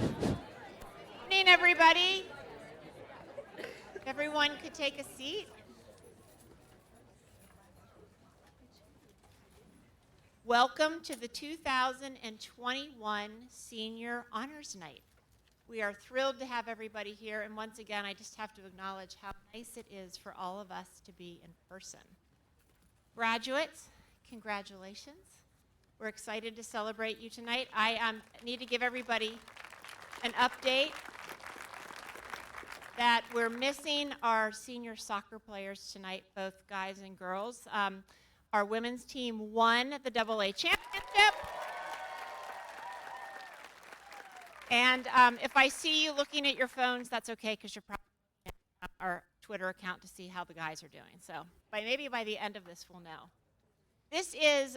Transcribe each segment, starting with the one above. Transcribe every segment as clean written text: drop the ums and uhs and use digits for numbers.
Good evening, everybody. If everyone could take a seat. Welcome to the 2021 Senior Honors Night. We are thrilled to have everybody here, and once again, I just have to acknowledge how nice it is for all of us to be in person. Graduates, congratulations. We're excited to celebrate you tonight. I need to give everybody an update that we're missing our senior soccer players tonight, both guys and girls. Our women's team won the AA championship. And if I see you looking at your phones, that's okay, because you're probably on our Twitter account to see how the guys are doing. So maybe by the end of this, we'll know. This is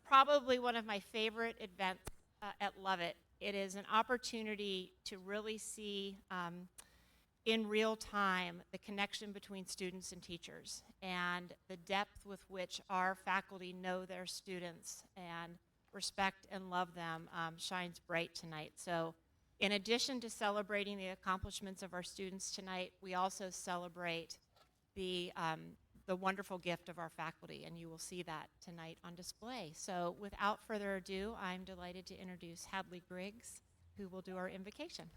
probably one of my favorite events at Lovett. It is an opportunity to really see in real time the connection between students and teachers, and the depth with which our faculty know their students and respect and love them shines bright tonight. So in addition to celebrating the accomplishments of our students tonight, we also celebrate the wonderful gift of our faculty, and you will see that tonight on display. So without further ado, I'm delighted to introduce Hadley Griggs, who will do our invocation.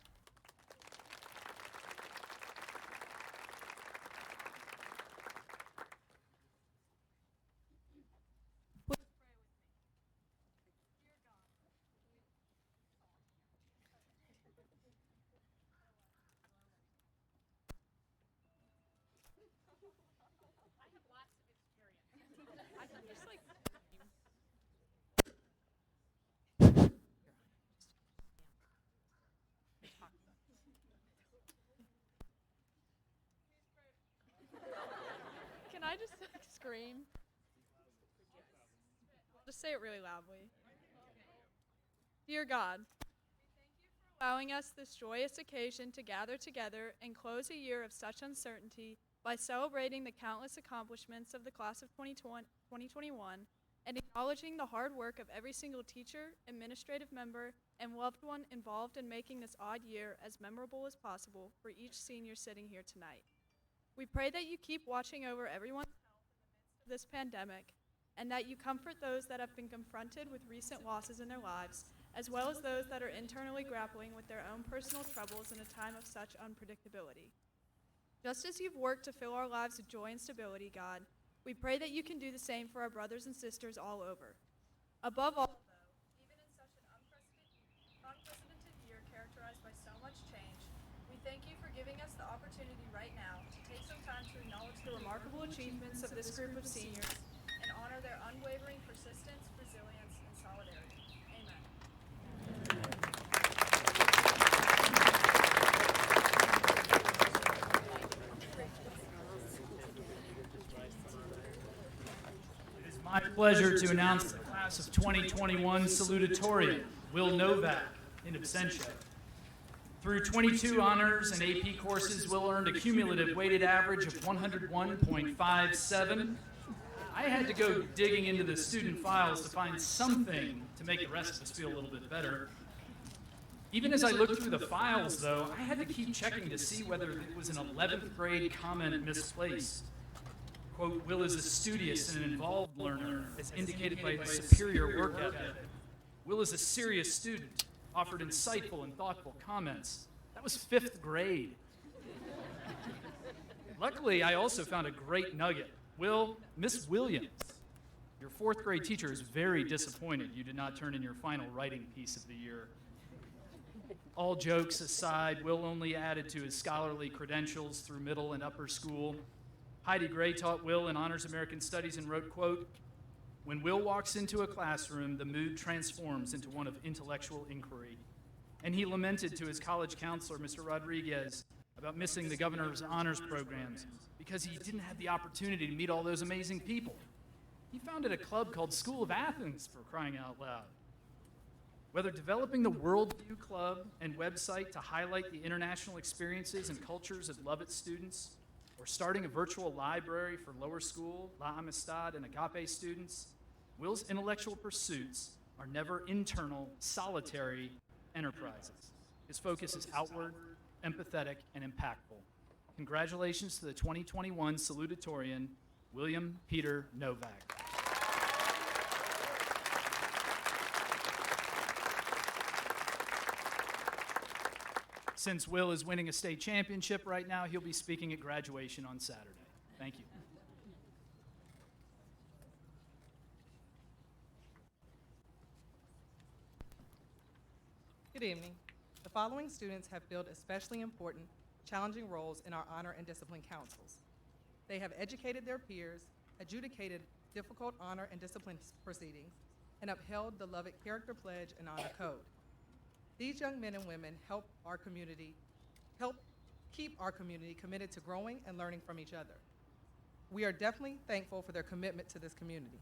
Can I just scream? Just say it really loudly. Dear God, allowing us this joyous occasion to gather together and close a year of such uncertainty by celebrating the countless accomplishments of the class of 2021 and acknowledging the hard work of every single teacher, administrative member, and loved one involved in making this odd year as memorable as possible for each senior sitting here tonight. We pray that you keep watching over everyone's health in the midst of this pandemic, and that you comfort those that have been confronted with recent losses in their lives, as well as those that are internally grappling with their own personal troubles in a time of such unpredictability. Just as you've worked to fill our lives with joy and stability, God, we pray that you can do the same for our brothers and sisters all over. Above all, though, even in such an unprecedented year characterized by so much change, we thank you for giving us the opportunity right now to take some time to acknowledge the remarkable achievements of this group of seniors and honor their unwavering persistence, resilience, and solidarity. Amen. It is my pleasure to announce the class of 2021 salutatorian, Will Novak, in absentia. Through 22 honors and AP courses, Will earned a cumulative weighted average of 101.57. I had to go digging into the student files to find something to make the rest of us feel a little bit better. Even as I looked through the files, though, I had to keep checking to see whether it was an 11th grade comment misplaced. Quote, Will is a studious and an involved learner, as indicated by his superior work ethic. Will is a serious student, offered insightful and thoughtful comments. That was 5th grade. Luckily, I also found a great nugget. Will, Miss Williams, your 4th grade teacher is very disappointed you did not turn in your final writing piece of the year. All jokes aside, Will only added to his scholarly credentials through middle and upper school. Heidi Gray taught Will in Honors American Studies and wrote, quote, when Will walks into a classroom, the mood transforms into one of intellectual inquiry. And he lamented to his college counselor, Mr. Rodriguez, about missing the governor's honors programs because he didn't have the opportunity to meet all those amazing people. He founded a club called School of Athens, for crying out loud. Whether developing the Worldview Club and website to highlight the international experiences and cultures of Lovett students, or starting a virtual library for lower school, La Amistad, and Agape students, Will's intellectual pursuits are never internal, solitary enterprises. His focus is outward, empathetic, and impactful. Congratulations to the 2021 salutatorian, William Peter Novak. Since Will is winning a state championship right now, he'll be speaking at graduation on Saturday. Thank you. Good evening. The following students have filled especially important, challenging roles in our honor and discipline councils. They have educated their peers, adjudicated difficult honor and discipline proceedings, and upheld the Lovett Character Pledge and Honor Code. These young men and women help keep our community committed to growing and learning from each other. We are definitely thankful for their commitment to this community.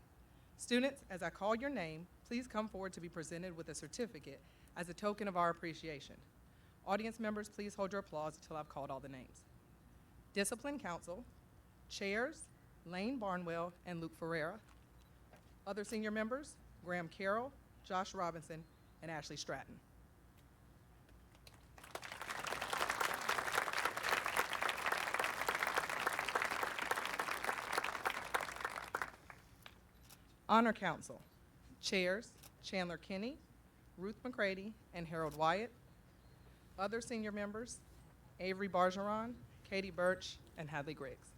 Students, as I call your name, please come forward to be presented with a certificate as a token of our appreciation. Audience members, please hold your applause until I've called all the names. Discipline Council, Chairs, Lane Barnwell and Luke Ferreira. Other senior members, Graham Carroll, Josh Robinson, and Ashley Stratton. Honor Council, Chairs, Chandler Kinney, Ruth McCready, and Harold Wyatt. Other senior members, Avery Bargeron, Katie Birch, and Hadley Griggs.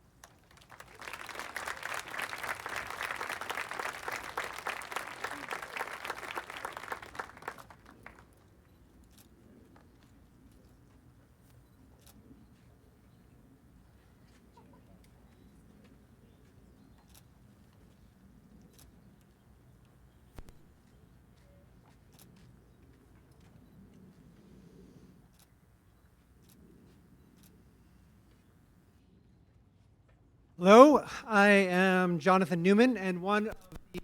Hello, I am Jonathan Newman, and one of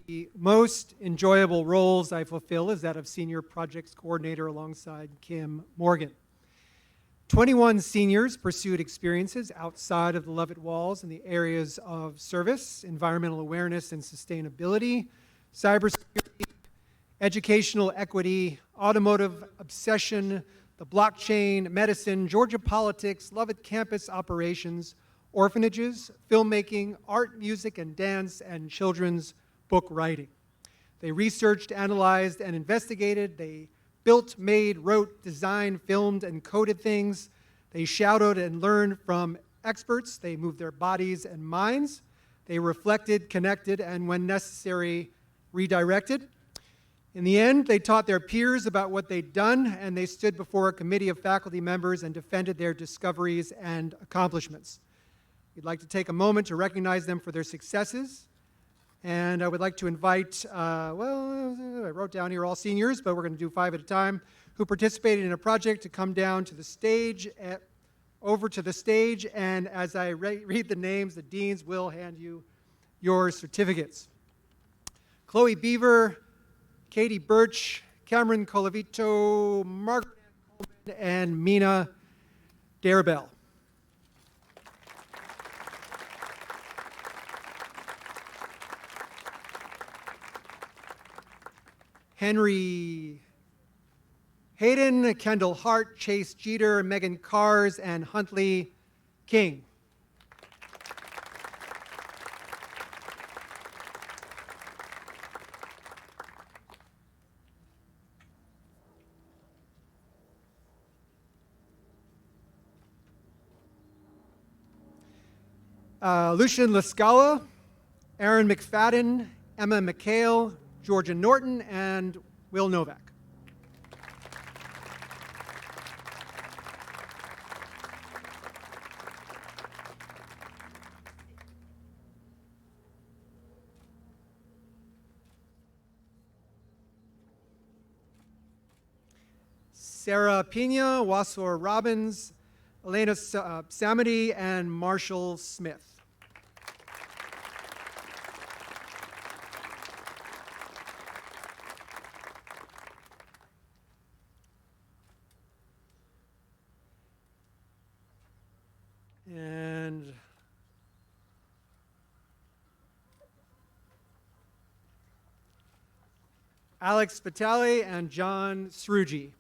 the most enjoyable roles I fulfill is that of Senior Projects Coordinator alongside Kim Morgan. 21 seniors pursued experiences outside of the Lovett walls in the areas of service, environmental awareness and sustainability, cybersecurity, educational equity, automotive obsession, the blockchain, medicine, Georgia politics, Lovett campus operations, orphanages, filmmaking, art, music, and dance, and children's book writing. They researched, analyzed, and investigated. They built, made, wrote, designed, filmed, and coded things. They shadowed and learned from experts. They moved their bodies and minds. They reflected, connected, and when necessary, redirected. In the end, they taught their peers about what they'd done, and they stood before a committee of faculty members and defended their discoveries and accomplishments. We'd like to take a moment to recognize them for their successes. And I would like to invite, I wrote down here all seniors, but we're going to do 5 at a time, who participated in a project to come down to the stage, over to the stage, and as I read the names, the deans will hand you your certificates. Chloe Beaver, Katie Birch, Cameron Colavito, Margaret Ann Coleman, and Mina Darabell. Henry Hayden, Kendall Hart, Chase Jeter, Megan Cars, and Huntley King. Lucian Lascala, Aaron McFadden, Emma McHale, Georgia Norton, and Will Novak. Sarah Pina, Wasor Robbins, Elena Samity, and Marshall Smith. And Alex Vitale and John Sruji.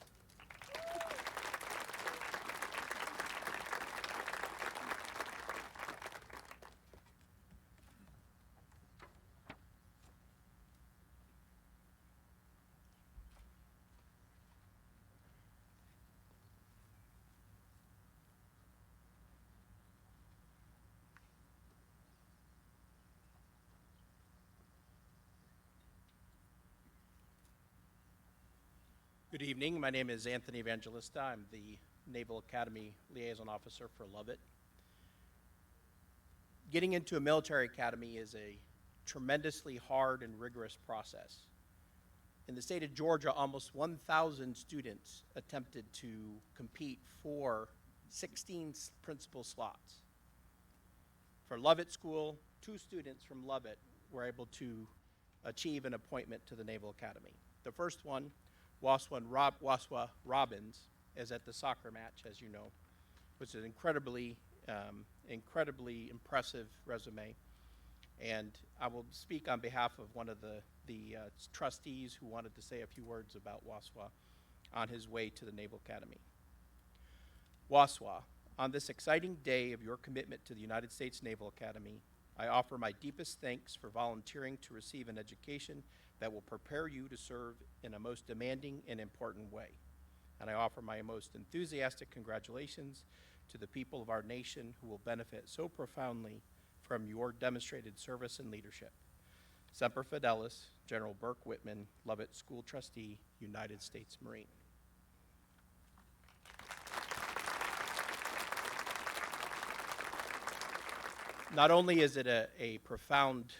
Good evening. My name is Anthony Evangelista. I'm the Naval Academy Liaison Officer for Lovett. Getting into a military academy is a tremendously hard and rigorous process. In the state of Georgia, almost 1,000 students attempted to compete for 16 principal slots. For Lovett School, 2 students from Lovett were able to achieve an appointment to the Naval Academy. The first one, Waswa Robbins, is at the soccer match, as you know, which is an incredibly impressive resume. And I will speak on behalf of one of the trustees who wanted to say a few words about Waswa on his way to the Naval Academy. Waswa, on this exciting day of your commitment to the United States Naval Academy, I offer my deepest thanks for volunteering to receive an education that will prepare you to serve in a most demanding and important way. And I offer my most enthusiastic congratulations to the people of our nation who will benefit so profoundly from your demonstrated service and leadership. Semper Fidelis, General Burke Whitman, Lovett School Trustee, United States Marine. Not only is it a profound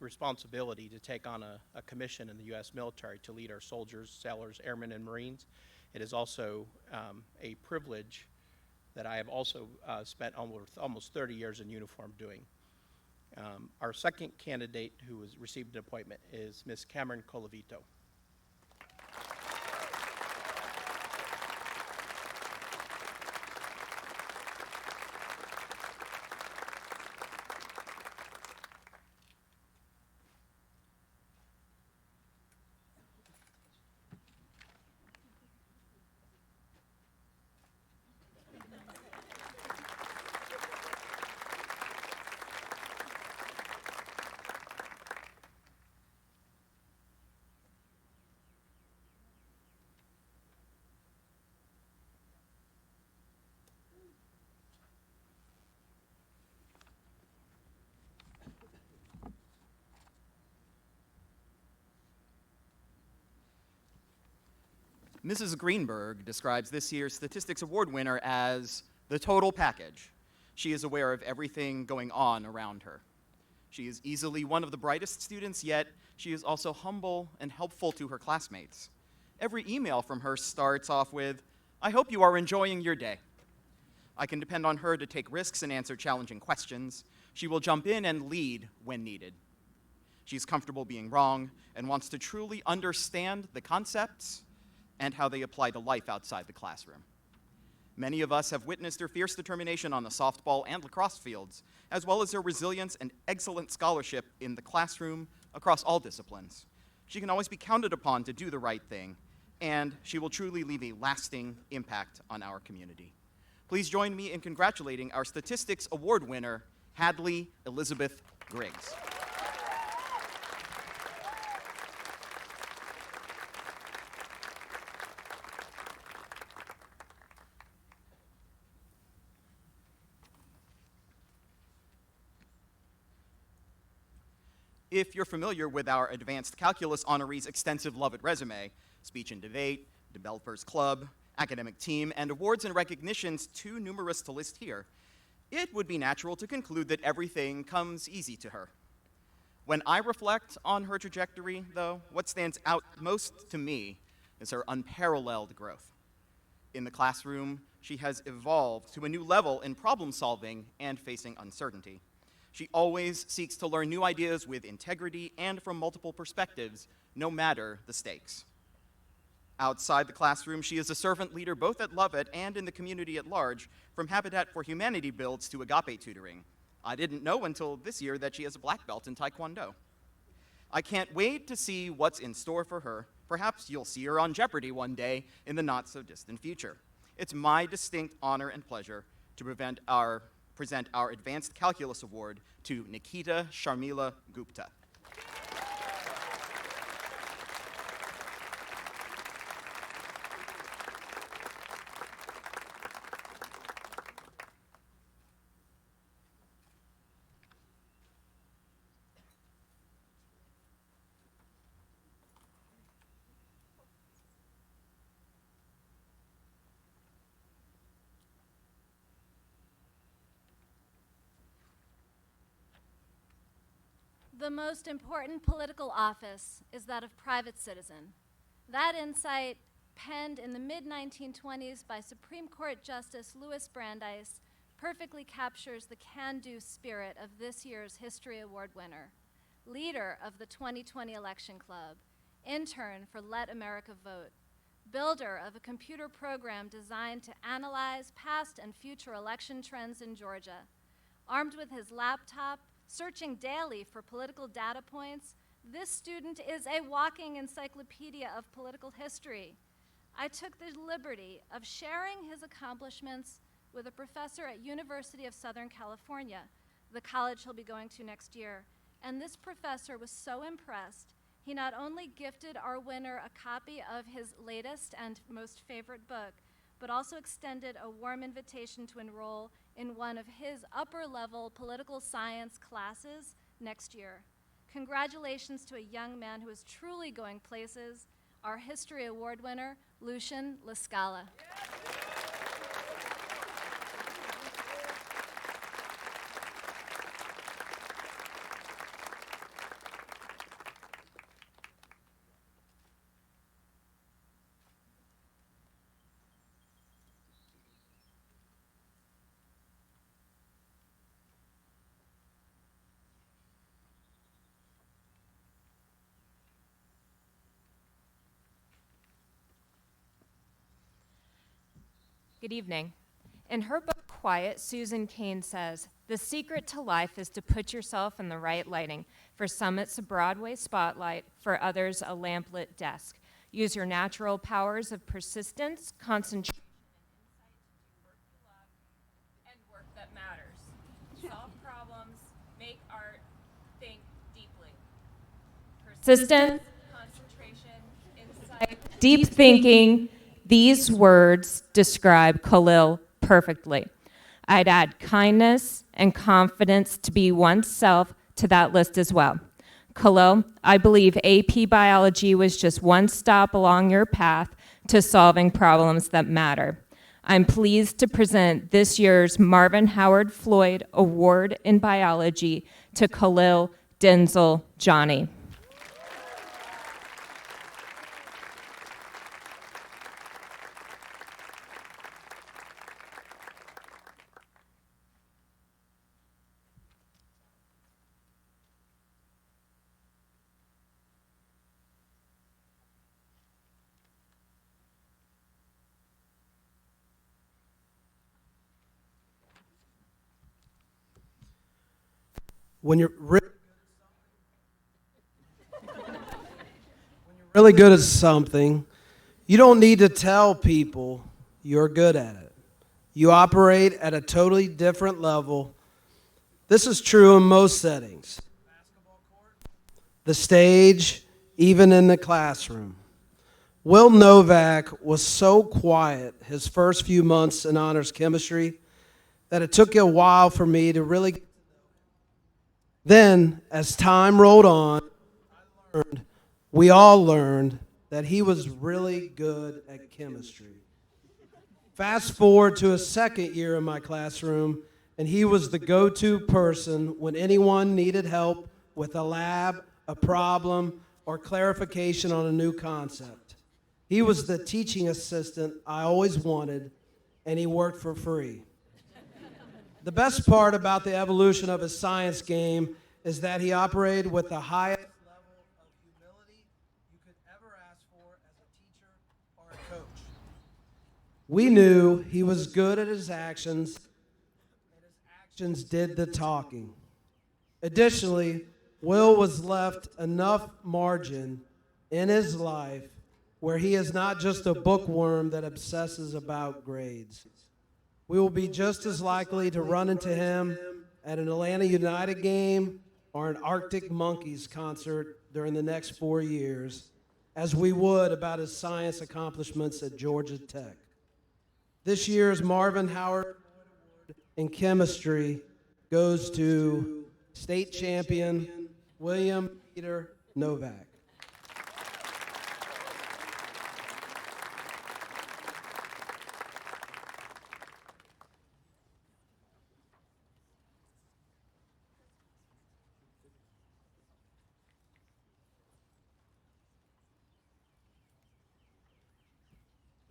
responsibility to take on a commission in the U.S. military to lead our soldiers, sailors, airmen, and Marines, it is also a privilege that I have also spent almost 30 years in uniform doing. Our second candidate who has received an appointment is Ms. Cameron Colavito. Mrs. Greenberg describes this year's Statistics Award winner as the total package. She is aware of everything going on around her. She is easily one of the brightest students, yet she is also humble and helpful to her classmates. Every email from her starts off with, "I hope you are enjoying your day." I can depend on her to take risks and answer challenging questions. She will jump in and lead when needed. She's comfortable being wrong and wants to truly understand the concepts and how they apply to life outside the classroom. Many of us have witnessed her fierce determination on the softball and lacrosse fields, as well as her resilience and excellent scholarship in the classroom across all disciplines. She can always be counted upon to do the right thing, and she will truly leave a lasting impact on our community. Please join me in congratulating our Statistics Award winner, Hadley Elizabeth Griggs. If you're familiar with our Advanced Calculus honorees' extensive Lovett resume, speech and debate, developers club, academic team, and awards and recognitions too numerous to list here, it would be natural to conclude that everything comes easy to her. When I reflect on her trajectory, though, what stands out most to me is her unparalleled growth. In the classroom, she has evolved to a new level in problem solving and facing uncertainty. She always seeks to learn new ideas with integrity and from multiple perspectives, no matter the stakes. Outside the classroom, she is a servant leader both at Lovett and in the community at large, from Habitat for Humanity builds to agape tutoring. I didn't know until this year that she has a black belt in Taekwondo. I can't wait to see what's in store for her. Perhaps you'll see her on Jeopardy one day in the not-so-distant future. It's my distinct honor and pleasure to present our Advanced Calculus Award to Nikita Sharmila Gupta. The most important political office is that of private citizen. That insight, penned in the mid-1920s by Supreme Court Justice Louis Brandeis, perfectly captures the can-do spirit of this year's History Award winner, leader of the 2020 Election Club, intern for Let America Vote, builder of a computer program designed to analyze past and future election trends in Georgia. Armed with his laptop, searching daily for political data points, this student is a walking encyclopedia of political history. I took the liberty of sharing his accomplishments with a professor at University of Southern California, the college he'll be going to next year. And this professor was so impressed, he not only gifted our winner a copy of his latest and most favorite book, but also extended a warm invitation to enroll in one of his upper-level political science classes next year. Congratulations to a young man who is truly going places, our History Award winner, Lucian Lascala. Good evening. In her book, Quiet, Susan Cain says, "The secret to life is to put yourself in the right lighting. For some, it's a Broadway spotlight. For others, a lamplit desk. Use your natural powers of persistence, concentration, and work that matters. Solve problems, make art, think deeply. Persistence, concentration, insight, deep thinking." These words describe Khalil perfectly. I'd add kindness and confidence to be oneself to that list as well. Khalil, I believe AP Biology was just one stop along your path to solving problems that matter. I'm pleased to present this year's Marvin Howard Floyd Award in Biology to Khalil Denzel Johnny. When you're really good at something, you don't need to tell people you're good at it. You operate at a totally different level. This is true in most settings. The stage, even in the classroom. Will Novak was so quiet his first few months in honors chemistry that it took a while for me to really. Then, as time rolled on, we all learned that he was really good at chemistry. Fast forward to his second year in my classroom, and he was the go-to person when anyone needed help with a lab, a problem, or clarification on a new concept. He was the teaching assistant I always wanted, and he worked for free. The best part about the evolution of his science game is that he operated with the highest level of humility you could ever ask for as a teacher or a coach. We knew he was good at his actions, and his actions did the talking. Additionally, Will was left enough margin in his life where he is not just a bookworm that obsesses about grades. We will be just as likely to run into him at an Atlanta United game or an Arctic Monkeys concert during the next 4 years as we would about his science accomplishments at Georgia Tech. This year's Marvin Howard Award in chemistry goes to state champion William Peter Novak.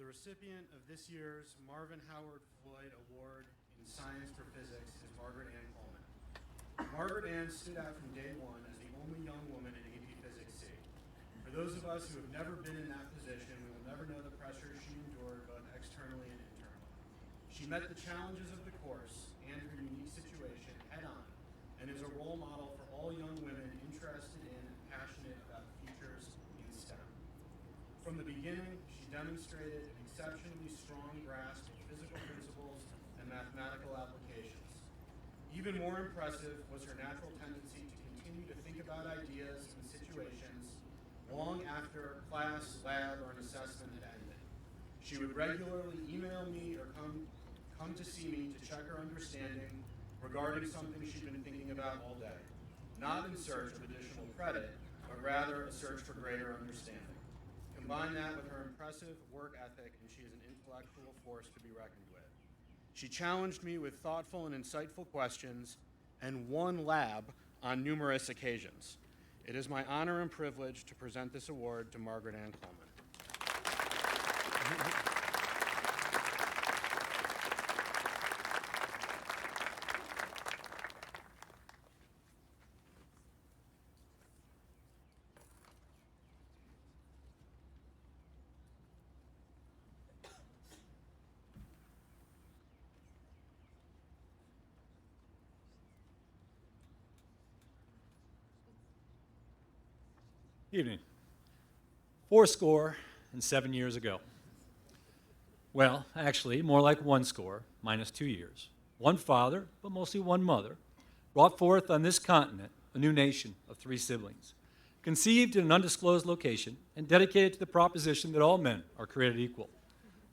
The recipient of this year's Marvin Howard Floyd Award in Science for Physics is Margaret Ann Coleman. Margaret Ann stood out from day one as the only young woman in AP Physics C. For those of us who have never been in that position, we will never know the pressure she endured both externally and internally. She met the challenges of the course and her unique situation head-on and is a role model for all young women interested in and passionate about futures in STEM. From the beginning, she demonstrated an exceptionally strong grasp of physical principles and mathematical applications. Even more impressive was her natural tendency to continue to think about ideas and situations long after class, lab, or an assessment had ended. She would regularly email me or come to see me to check her understanding regarding something she'd been thinking about all day, not in search of additional credit, but rather a search for greater understanding. Combine that with her impressive work ethic, and she is an intellectual force to be reckoned with. She challenged me with thoughtful and insightful questions and won lab on numerous occasions. It is my honor and privilege to present this award to Margaret Ann Coleman. Evening. 4-7 years ago. Well, actually, more like 1 - 2 years. One father, but mostly one mother, brought forth on this continent a new nation of 3 siblings, conceived in an undisclosed location and dedicated to the proposition that all men are created equal,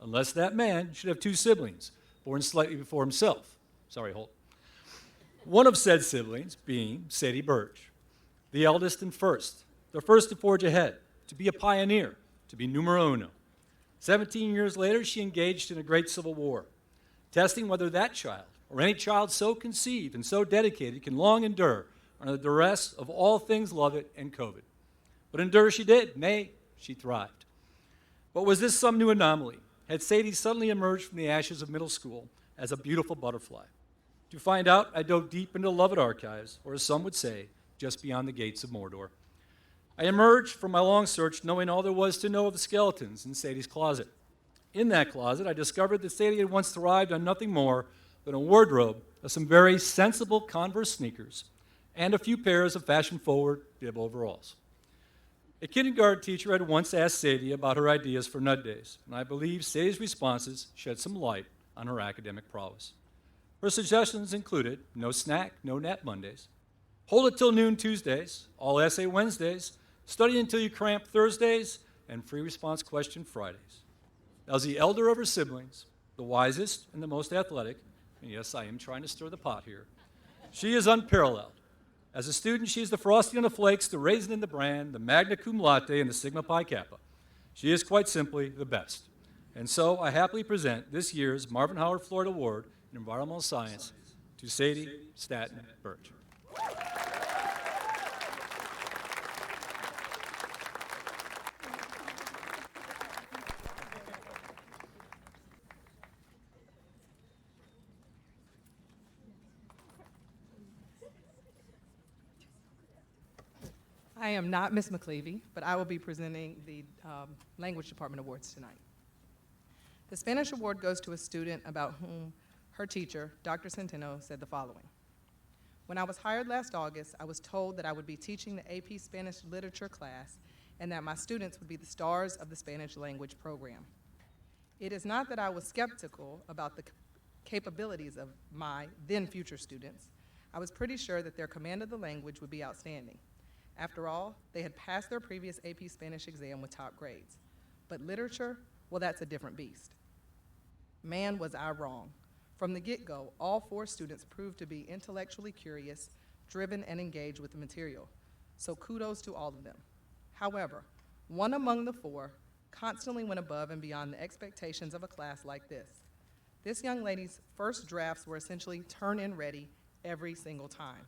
unless that man should have 2 siblings, born slightly before himself. Sorry, Holt. One of said siblings being Sadie Burge, the eldest and first, the first to forge ahead, to be a pioneer, to be numero uno. 17 years later, she engaged in a great civil war, testing whether that child, or any child so conceived and so dedicated, can long endure under the duress of all things love it and COVID. But endure she did, nay, she thrived. But was this some new anomaly? Had Sadie suddenly emerged from the ashes of middle school as a beautiful butterfly? To find out, I dove deep into Lovett archives, or as some would say, just beyond the gates of Mordor. I emerged from my long search knowing all there was to know of the skeletons in Sadie's closet. In that closet, I discovered that Sadie had once thrived on nothing more than a wardrobe of some very sensible Converse sneakers and a few pairs of fashion-forward bib overalls. A kindergarten teacher had once asked Sadie about her ideas for Nud Days, and I believe Sadie's responses shed some light on her academic prowess. Her suggestions included no snack, no nap Mondays, hold it till noon Tuesdays, all essay Wednesdays, study until you cramp Thursdays, and free response question Fridays. As the elder of her siblings, the wisest and the most athletic, and yes, I am trying to stir the pot here, she is unparalleled. As a student, she is the Frosty on the Flakes, the Raisin in the Bran, the Magna Cum Laude, and the Sigma Pi Kappa. She is quite simply the best. And so I happily present this year's Marvin Howard Floyd Award in Environmental Science to Sadie Staton Burge. I am not Ms. McClevey, but I will be presenting the Language Department Awards tonight. The Spanish Award goes to a student about whom her teacher, Dr. Centeno, said the following. When I was hired last August, I was told that I would be teaching the AP Spanish Literature class and that my students would be the stars of the Spanish language program. It is not that I was skeptical about the capabilities of my then future students. I was pretty sure that their command of the language would be outstanding. After all, they had passed their previous AP Spanish exam with top grades. But literature, well, that's a different beast. Man, was I wrong. From the get-go, all 4 students proved to be intellectually curious, driven, and engaged with the material. So kudos to all of them. However, one among the 4 constantly went above and beyond the expectations of a class like this. This young lady's first drafts were essentially turn-in ready every single time.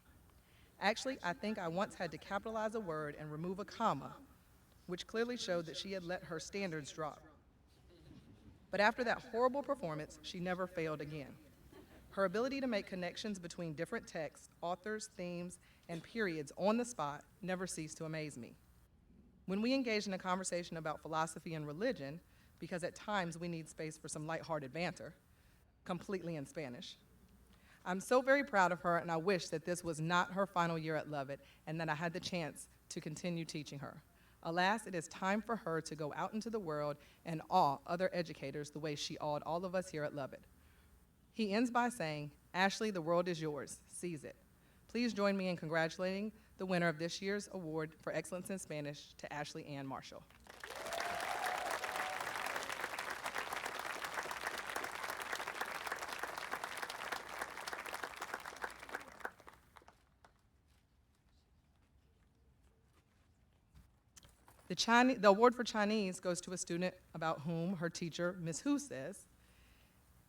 Actually, I think I once had to capitalize a word and remove a comma, which clearly showed that she had let her standards drop. But after that horrible performance, she never failed again. Her ability to make connections between different texts, authors, themes, and periods on the spot never ceased to amaze me. When we engaged in a conversation about philosophy and religion, because at times we need space for some lighthearted banter, completely in Spanish, I'm so very proud of her, and I wish that this was not her final year at Lovett and that I had the chance to continue teaching her. Alas, it is time for her to go out into the world and awe other educators the way she awed all of us here at Lovett. He ends by saying, "Ashley, the world is yours. Seize it." Please join me in congratulating the winner of this year's award for excellence in Spanish to Ashley Ann Marshall. The award for Chinese goes to a student about whom her teacher, Ms. Hu, says,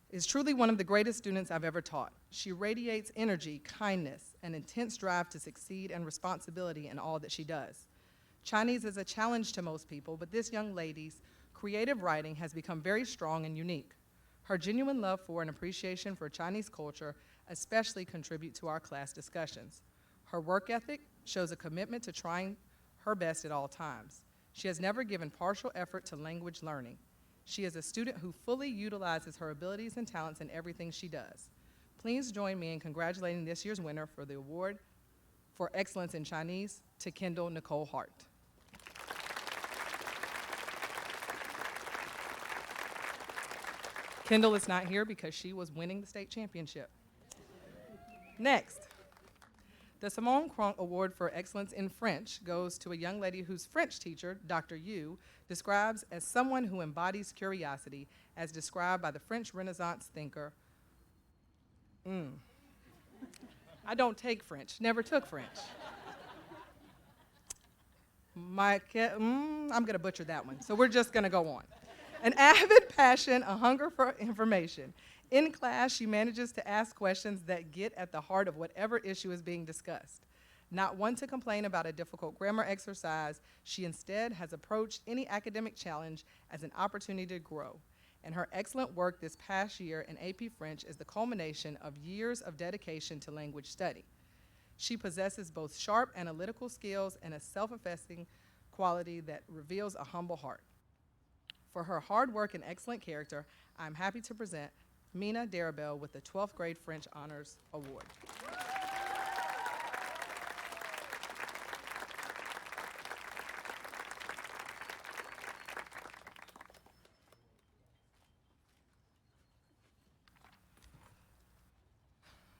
is truly one of the greatest students I've ever taught. She radiates energy, kindness, an intense drive to succeed and responsibility in all that she does. Chinese is a challenge to most people, but this young lady's creative writing has become very strong and unique. Her genuine love for and appreciation for Chinese culture especially contribute to our class discussions. Her work ethic shows a commitment to trying her best at all times. She has never given partial effort to language learning. She is a student who fully utilizes her abilities and talents in everything she does. Please join me in congratulating this year's winner for the award for excellence in Chinese to Kendall Nicole Hart. Kendall is not here because she was winning the state championship. Next, the Simone Cronk Award for Excellence in French goes to a young lady whose French teacher, Dr. Yu, describes as someone who embodies curiosity, as described by the French Renaissance thinker. I don't take French, never took French. I'm going to butcher that one, so we're just going to go on. An avid passion, a hunger for information. In class, she manages to ask questions that get at the heart of whatever issue is being discussed. Not one to complain about a difficult grammar exercise, she instead has approached any academic challenge as an opportunity to grow. And her excellent work this past year in AP French is the culmination of years of dedication to language study. She possesses both sharp analytical skills and a self-effacing quality that reveals a humble heart. For her hard work and excellent character, I'm happy to present Mina Darabelle with the 12th Grade French Honors Award.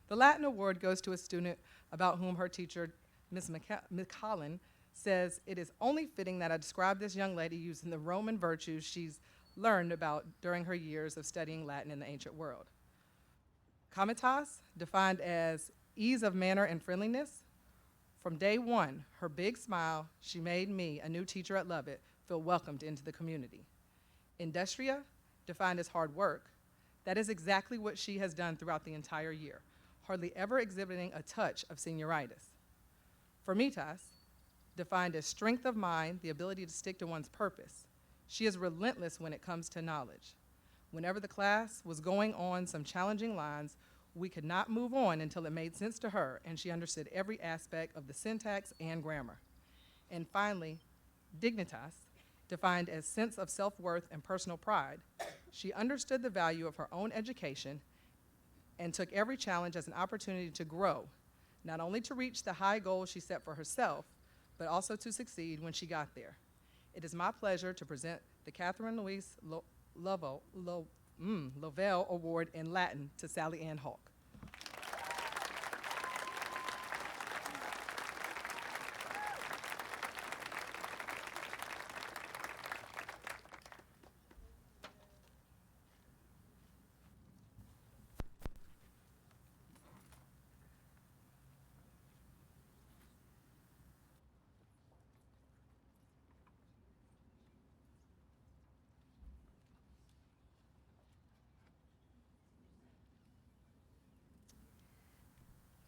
The Latin Award goes to a student about whom her teacher, Ms. McCollin, says, "It is only fitting that I describe this young lady using the Roman virtues she's learned about during her years of studying Latin in the ancient world." Comitas, defined as ease of manner and friendliness. From day one, her big smile, she made me, a new teacher at Lovett, feel welcomed into the community. Industria, defined as hard work. That is exactly what she has done throughout the entire year, hardly ever exhibiting a touch of senioritis. Formitas, defined as strength of mind, the ability to stick to one's purpose. She is relentless when it comes to knowledge. Whenever the class was going on some challenging lines, we could not move on until it made sense to her, and she understood every aspect of the syntax and grammar. And finally, Dignitas, defined as sense of self-worth and personal pride. She understood the value of her own education and took every challenge as an opportunity to grow, not only to reach the high goals she set for herself, but also to succeed when she got there. It is my pleasure to present the Catherine Louise Lovell Award in Latin to Sally Ann Hawk.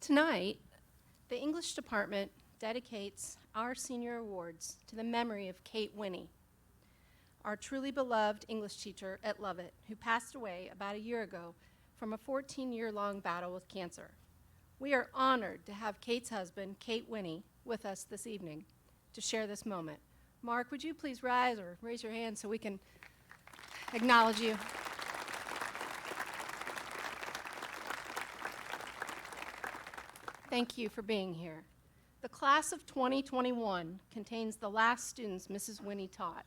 Tonight, the English department dedicates our senior awards to the memory of Kate Winnie. our truly beloved English teacher at Lovett, who passed away about a year ago from a 14-year-long battle with cancer. We are honored to have Kate's husband, Kate Winnie, with us this evening to share this moment. Mark, would you please rise or raise your hand so we can acknowledge you? Thank you for being here. The class of 2021 contains the last students Mrs. Winnie taught.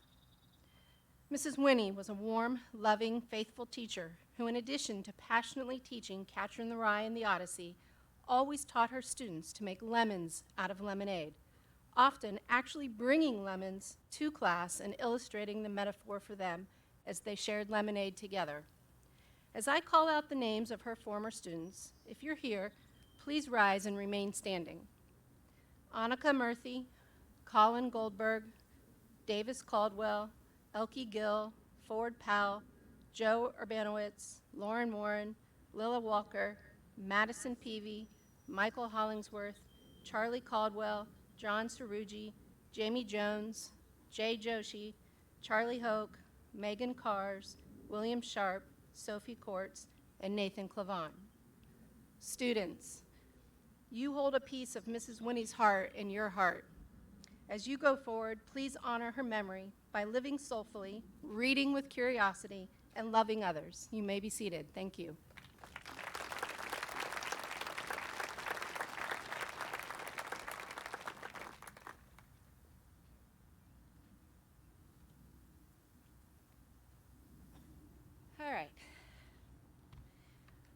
Mrs. Winnie was a warm, loving, faithful teacher who, in addition to passionately teaching Catcher in the Rye and the Odyssey, always taught her students to make lemons out of lemonade, often actually bringing lemons to class and illustrating the metaphor for them as they shared lemonade together. As I call out the names of her former students, if you're here, please rise and remain standing. Annika Murthy, Colin Goldberg, Davis Caldwell, Elke Gill, Ford Powell, Joe Urbanowitz, Lauren Warren, Lilla Walker, Madison Peavy, Michael Hollingsworth, Charlie Caldwell, John Sarugi, Jamie Jones, Jay Joshi, Charlie Hoke, Megan Cars, William Sharp, Sophie Courts, and Nathan Clavon. Students, you hold a piece of Mrs. Winnie's heart in your heart. As you go forward, please honor her memory by living soulfully, reading with curiosity, and loving others. You may be seated. Thank you. All right.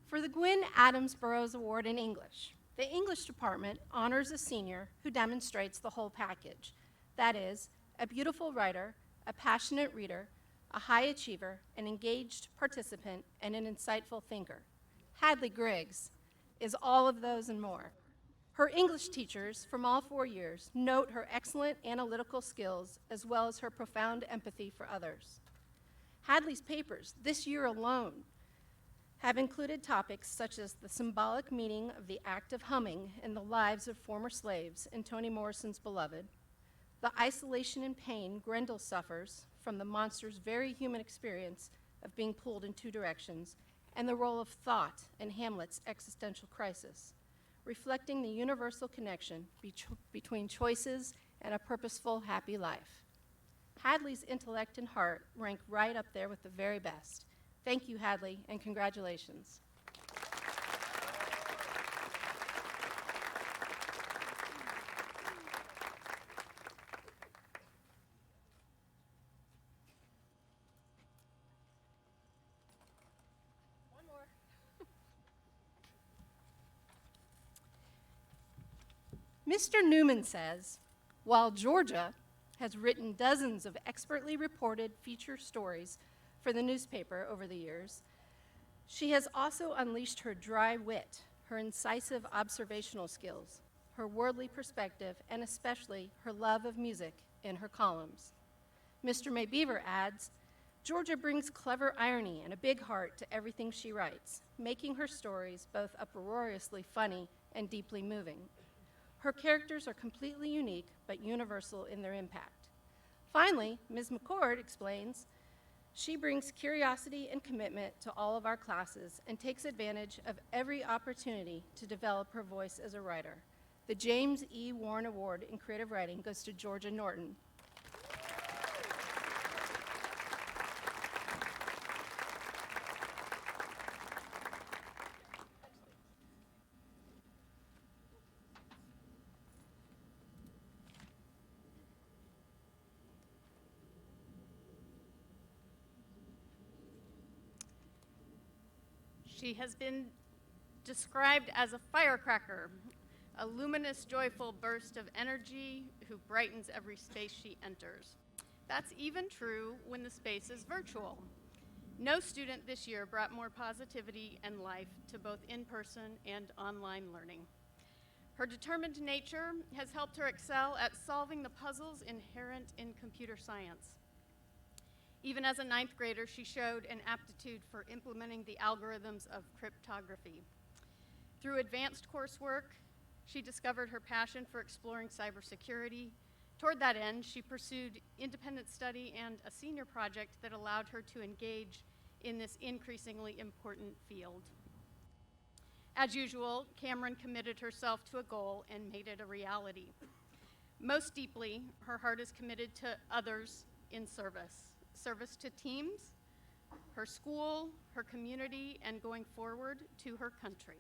For the Gwynn Adams Burroughs Award in English, the English department honors a senior who demonstrates the whole package. That is, a beautiful writer, a passionate reader, a high achiever, an engaged participant, and an insightful thinker. Hadley Griggs is all of those and more. Her English teachers from all 4 years note her excellent analytical skills as well as her profound empathy for others. Hadley's papers this year alone have included topics such as the symbolic meaning of the act of humming in the lives of former slaves in Toni Morrison's Beloved, the isolation and pain Grendel suffers from the monster's very human experience of being pulled in two directions, and the role of thought in Hamlet's existential crisis, reflecting the universal connection between choices and a purposeful, happy life. Hadley's intellect and heart rank right up there with the very best. Thank you, Hadley, and congratulations. One more. Mr. Newman says, while Georgia has written dozens of expertly reported feature stories for the newspaper over the years, she has also unleashed her dry wit, her incisive observational skills, her worldly perspective, and especially her love of music in her columns. Mr. Maybeaver adds, Georgia brings clever irony and a big heart to everything she writes, making her stories both uproariously funny and deeply moving. Her characters are completely unique, but universal in their impact. Finally, Ms. McCord explains, she brings curiosity and commitment to all of our classes and takes advantage of every opportunity to develop her voice as a writer. The James E. Warren Award in Creative Writing goes to Georgia Norton. She has been described as a firecracker, a luminous, joyful burst of energy who brightens every space she enters. That's even true when the space is virtual. No student this year brought more positivity and life to both in-person and online learning. Her determined nature has helped her excel at solving the puzzles inherent in computer science. Even as a ninth grader, she showed an aptitude for implementing the algorithms of cryptography. Through advanced coursework, she discovered her passion for exploring cybersecurity, Toward that end, she pursued independent study and a senior project that allowed her to engage in this increasingly important field. As usual, Cameron committed herself to a goal and made it a reality. Most deeply, her heart is committed to others in service to teams, her school, her community, and going forward to her country.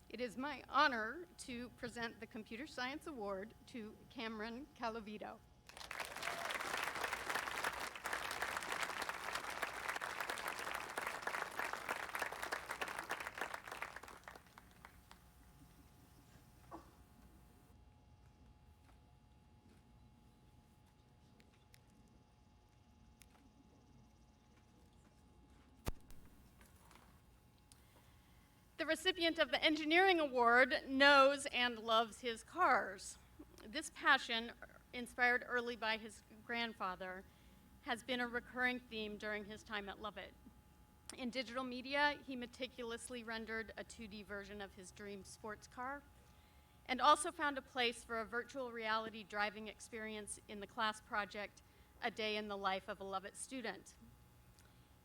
It is my honor to present the Computer Science Award to Cameron Calavito. The recipient of the Engineering Award knows and loves his cars. This passion, inspired early by his grandfather, has been a recurring theme during his time at Lovett. In digital media, he meticulously rendered a 2D version of his dream sports car, and also found a place for a virtual reality driving experience in the class project, A Day in the Life of a Lovett Student.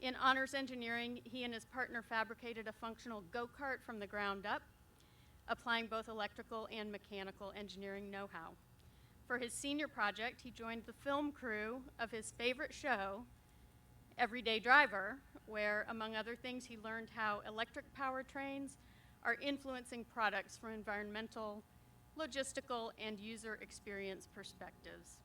In honors engineering, he and his partner fabricated a functional go-kart from the ground up, applying both electrical and mechanical engineering know-how. For his senior project, he joined the film crew of his favorite show, Everyday Driver, where, among other things, he learned how electric powertrains are influencing products from environmental, logistical, and user experience perspectives.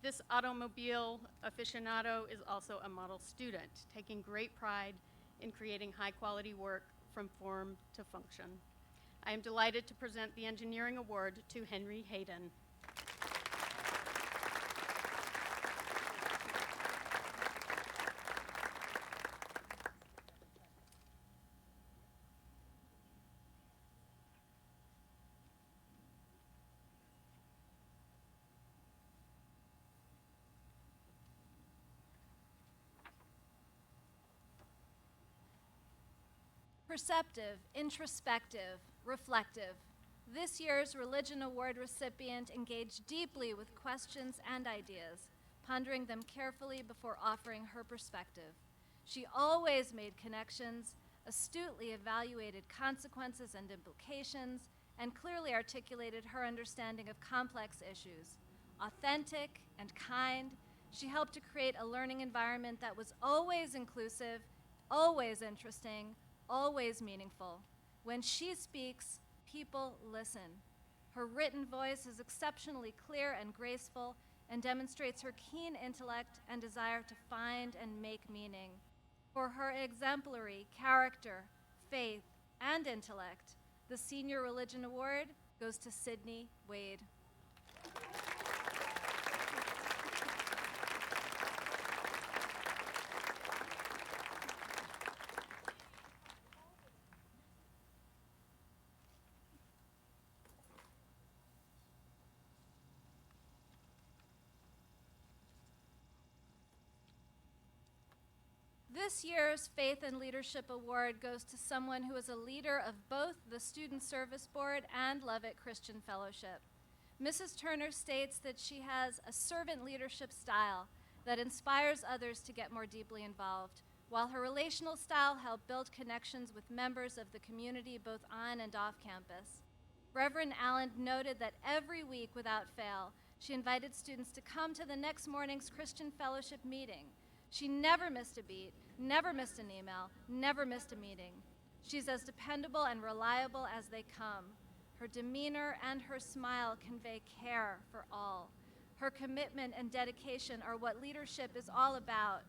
This automobile aficionado is also a model student, taking great pride in creating high-quality work from form to function. I am delighted to present the Engineering Award to Henry Hayden. Perceptive, introspective, reflective. This year's Religion Award recipient engaged deeply with questions and ideas, pondering them carefully before offering her perspective. She always made connections, astutely evaluated consequences and implications, and clearly articulated her understanding of complex issues. Authentic and kind, she helped to create a learning environment that was always inclusive, always interesting, always meaningful. When she speaks, people listen. Her written voice is exceptionally clear and graceful and demonstrates her keen intellect and desire to find and make meaning. For her exemplary character, faith, and intellect, the Senior Religion Award goes to Sydney Wade. This year's Faith and Leadership Award goes to someone who is a leader of both the Student Service Board and Lovett Christian Fellowship. Mrs. Turner states that she has a servant leadership style that inspires others to get more deeply involved, while her relational style helped build connections with members of the community both on and off campus. Reverend Allen noted that every week without fail, she invited students to come to the next morning's Christian Fellowship meeting. She never missed a beat, never missed an email, never missed a meeting. She's as dependable and reliable as they come. Her demeanor and her smile convey care for all. Her commitment and dedication are what leadership is all about.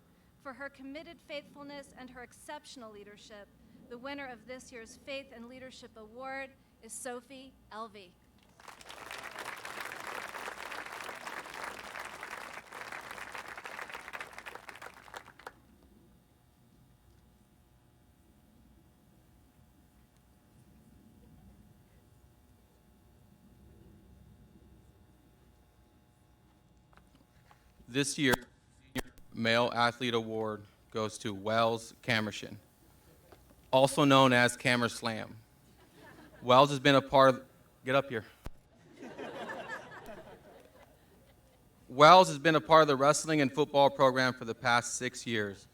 For her committed faithfulness and her exceptional leadership, the winner of this year's Faith and Leadership Award is Sophie Elvey. This year's Senior Male Athlete Award goes to Wells Camerson, also known as Camerslam. Wells has been a part of, get up here. Wells has been a part of the wrestling and football program for the past 6 years.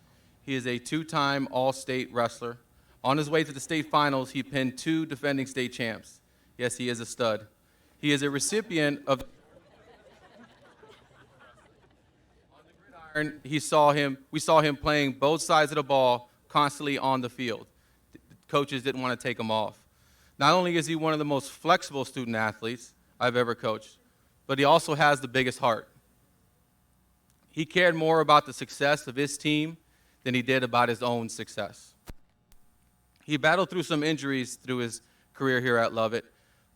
He is a two-time All-State wrestler. On his way to the state finals, he pinned 2 defending state champs. Yes, he is a stud. He is a recipient of we saw him playing both sides of the ball constantly on the field. The coaches didn't want to take him off. Not only is he one of the most flexible student athletes I've ever coached, but he also has the biggest heart. He cared more about the success of his team than he did about his own success. He battled through some injuries through his career here at Lovett,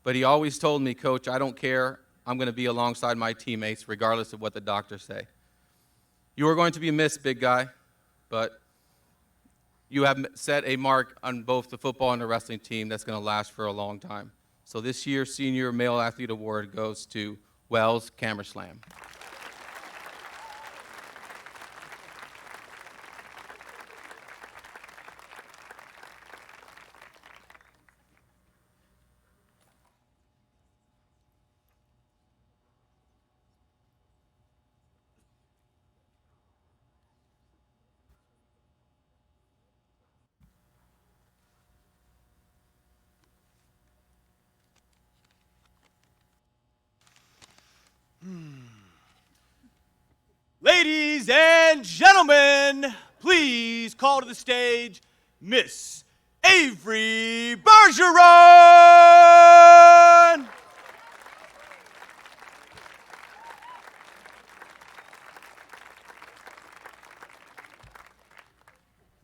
but he always told me, Coach, I don't care. I'm going to be alongside my teammates regardless of what the doctors say. You are going to be missed, big guy, but you have set a mark on both the football and the wrestling team that's going to last for a long time. So this year's Senior Male Athlete Award goes to Wells Camerslam. Ladies and gentlemen, please call to the stage Miss Avery Bergeron.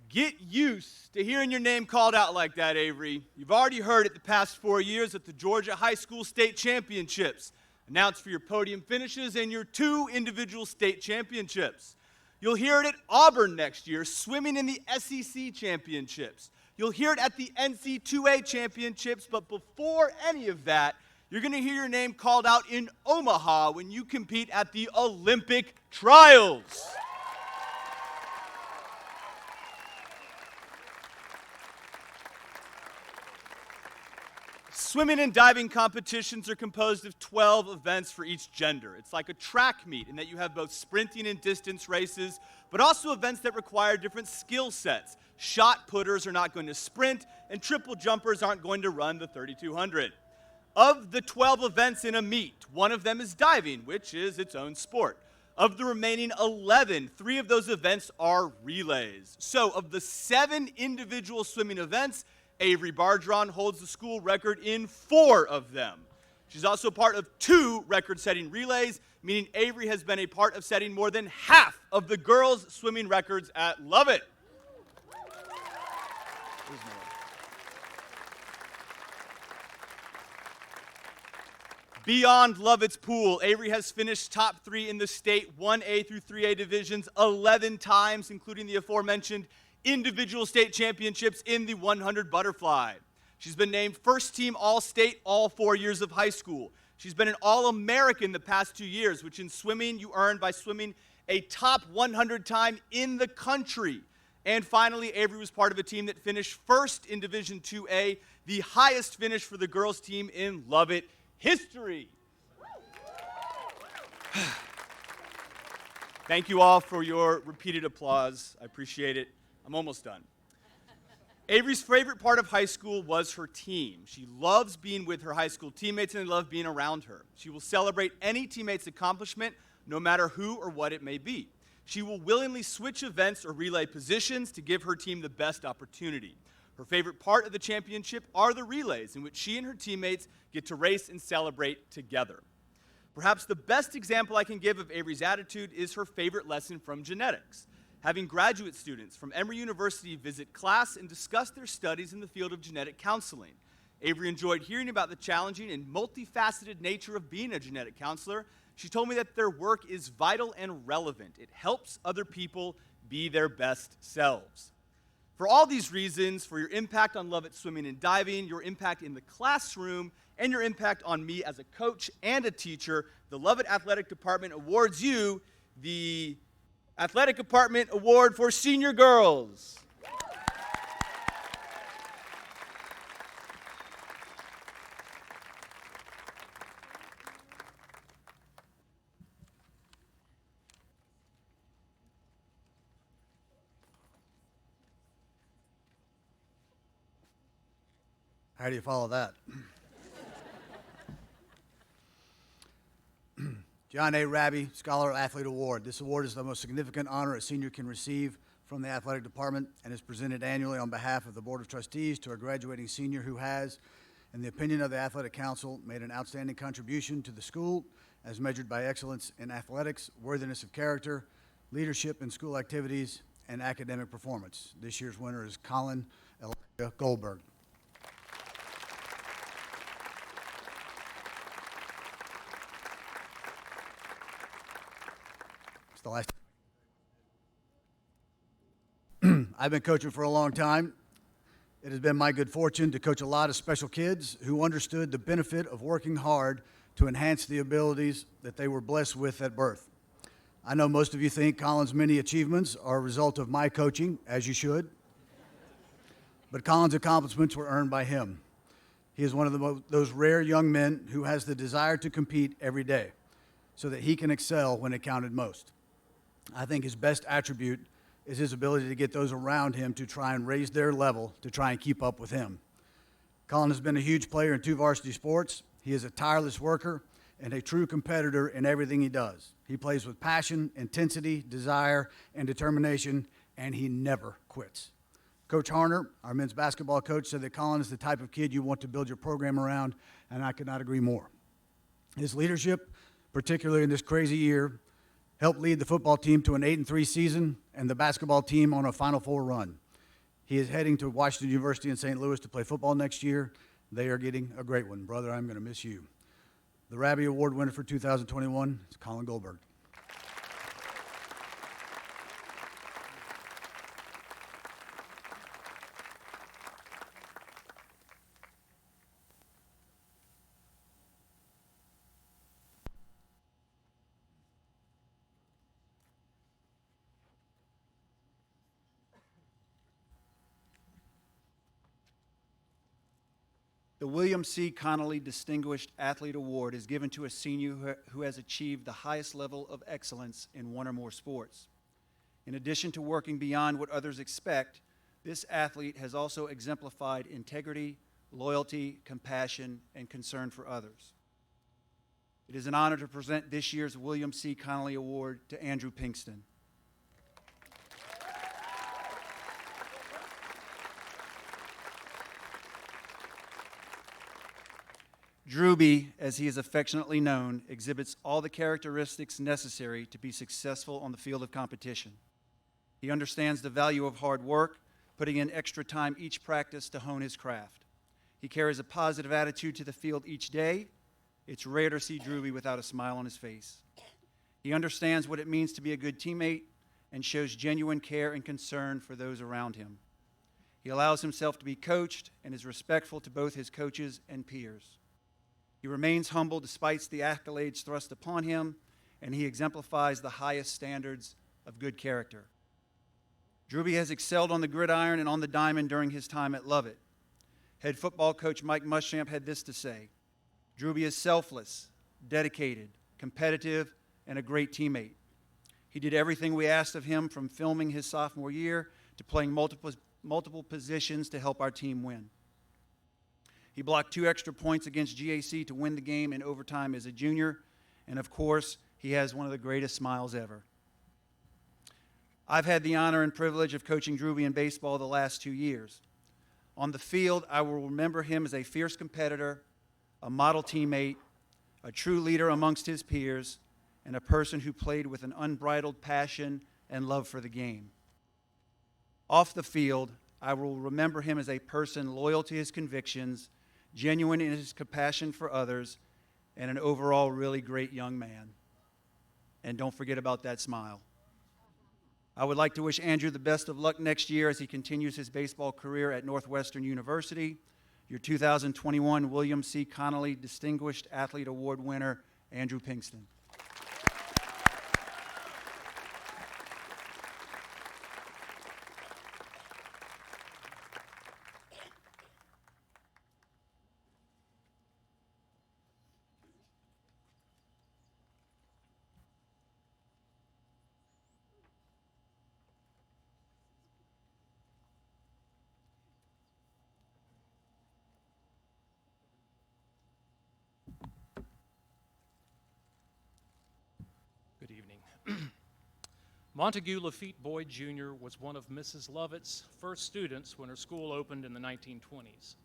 Get used to hearing your name called out like that, Avery. You've already heard it the past 4 years at the Georgia High School State Championships, announced for your podium finishes and your 2 individual state championships. You'll hear it at Auburn next year, swimming in the SEC championships. You'll hear it at the NC2A championships, but before any of that, you're going to hear your name called out in Omaha when you compete at the Olympic trials. Swimming and diving competitions are composed of 12 events for each gender. It's like a track meet in that you have both sprinting and distance races, but also events that require different skill sets. Shot putters are not going to sprint, and triple jumpers aren't going to run the 3,200. Of the 12 events in a meet, one of them is diving, which is its own sport. Of the remaining 11, 3 of those events are relays. So of the 7 individual swimming events, Avery Bergeron holds the school record in 4 of them. She's also part of 2 record-setting relays, meaning Avery has been a part of setting more than half of the girls' swimming records at Lovett. Beyond Lovett's pool, Avery has finished top 3 in the state 1A through 3A divisions 11 times, including the aforementioned individual state championships in the 100 butterfly. She's been named first team All-State all 4 years of high school. She's been an All-American the past 2 years, which in swimming you earn by swimming a top 100 time in the country. And finally, Avery was part of a team that finished first in Division 2A, the highest finish for the girls team in Lovett history. Thank you all for your repeated applause. I appreciate it. I'm almost done. Avery's favorite part of high school was her team. She loves being with her high school teammates and they love being around her. She will celebrate any teammate's accomplishment, no matter who or what it may be. She will willingly switch events or relay positions to give her team the best opportunity. Her favorite part of the championship are the relays, in which she and her teammates get to race and celebrate together. Perhaps the best example I can give of Avery's attitude is her favorite lesson from genetics. Having graduate students from Emory University visit class and discuss their studies in the field of genetic counseling. Avery enjoyed hearing about the challenging and multifaceted nature of being a genetic counselor. She told me that their work is vital and relevant. It helps other people be their best selves. For all these reasons, for your impact on Lovett swimming and diving, your impact in the classroom, and your impact on me as a coach and a teacher, the Lovett Athletic Department awards you the Athletic Department Award for Senior Girls. How do you follow that? John A. Raby Scholar Athlete Award. This award is the most significant honor a senior can receive from the athletic department and is presented annually on behalf of the Board of Trustees to a graduating senior who has, in the opinion of the Athletic Council, made an outstanding contribution to the school as measured by excellence in athletics, worthiness of character, leadership in school activities, and academic performance. This year's winner is Colin Elijah Goldberg. It's the last. I've been coaching for a long time. It has been my good fortune to coach a lot of special kids who understood the benefit of working hard to enhance the abilities that they were blessed with at birth. I know most of you think Colin's many achievements are a result of my coaching, as you should, but Colin's accomplishments were earned by him. He is one of those rare young men who has the desire to compete every day so that he can excel when it counted most. I think his best attribute is his ability to get those around him to try and raise their level, to try and keep up with him. Colin has been a huge player in 2 varsity sports. He is a tireless worker and a true competitor in everything he does. He plays with passion, intensity, desire, and determination, and he never quits. Coach Harner, our men's basketball coach, said that Colin is the type of kid you want to build your program around, and I could not agree more. His leadership, particularly in this crazy year, helped lead the football team to an 8-3 season and the basketball team on a Final Four run. He is heading to Washington University in St. Louis to play football next year. They are getting a great one. Brother, I'm going to miss you. The Raby Award winner for 2021 is Colin Goldberg. The William C. Connolly Distinguished Athlete Award is given to a senior who has achieved the highest level of excellence in one or more sports. In addition to working beyond what others expect, this athlete has also exemplified integrity, loyalty, compassion, and concern for others. It is an honor to present this year's William C. Connolly Award to Andrew Pinkston. Drewby, as he is affectionately known, exhibits all the characteristics necessary to be successful on the field of competition. He understands the value of hard work, putting in extra time each practice to hone his craft. He carries a positive attitude to the field each day. It's rare to see Drewby without a smile on his face. He understands what it means to be a good teammate and shows genuine care and concern for those around him. He allows himself to be coached and is respectful to both his coaches and peers. He remains humble despite the accolades thrust upon him, and he exemplifies the highest standards of good character. Drewby has excelled on the gridiron and on the diamond during his time at Lovett. Head football coach Mike Muschamp had this to say: Drewby is selfless, dedicated, competitive, and a great teammate. He did everything we asked of him, from filming his sophomore year to playing multiple positions to help our team win. He blocked 2 extra points against GAC to win the game in overtime as a junior, and of course, he has one of the greatest smiles ever. I've had the honor and privilege of coaching Drewby in baseball the last 2 years. On the field, I will remember him as a fierce competitor, a model teammate, a true leader amongst his peers, and a person who played with an unbridled passion and love for the game. Off the field, I will remember him as a person loyal to his convictions, genuine in his compassion for others, and an overall really great young man. And don't forget about that smile. I would like to wish Andrew the best of luck next year as he continues his baseball career at Northwestern University. Your 2021 William C. Connolly Distinguished Athlete Award winner, Andrew Pinkston. Montague Lafitte Boyd Jr. was one of Mrs. Lovett's first students when her school opened in the 1920s.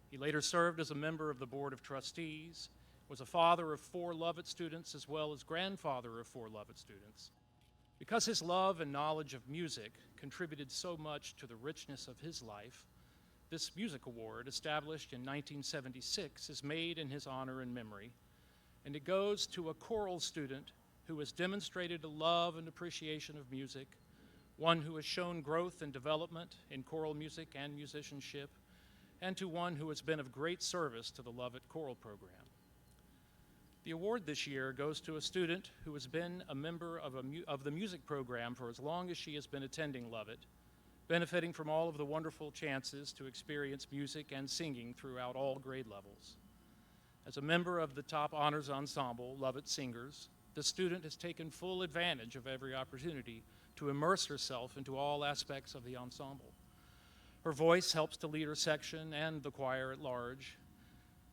He later served as a member of the Board of Trustees, was a father of 4 Lovett students, as well as grandfather of 4 Lovett students. Because his love and knowledge of music contributed so much to the richness of his life, this music award, established in 1976, is made in his honor and memory, and it goes to a choral student who has demonstrated a love and appreciation of music, one who has shown growth and development in choral music and musicianship, and to one who has been of great service to the Lovett Choral Program. The award this year goes to a student who has been a member of the music program for as long as she has been attending Lovett, benefiting from all of the wonderful chances to experience music and singing throughout all grade levels. As a member of the top honors ensemble, Lovett Singers, the student has taken full advantage of every opportunity to immerse herself into all aspects of the ensemble. Her voice helps to lead her section and the choir at large,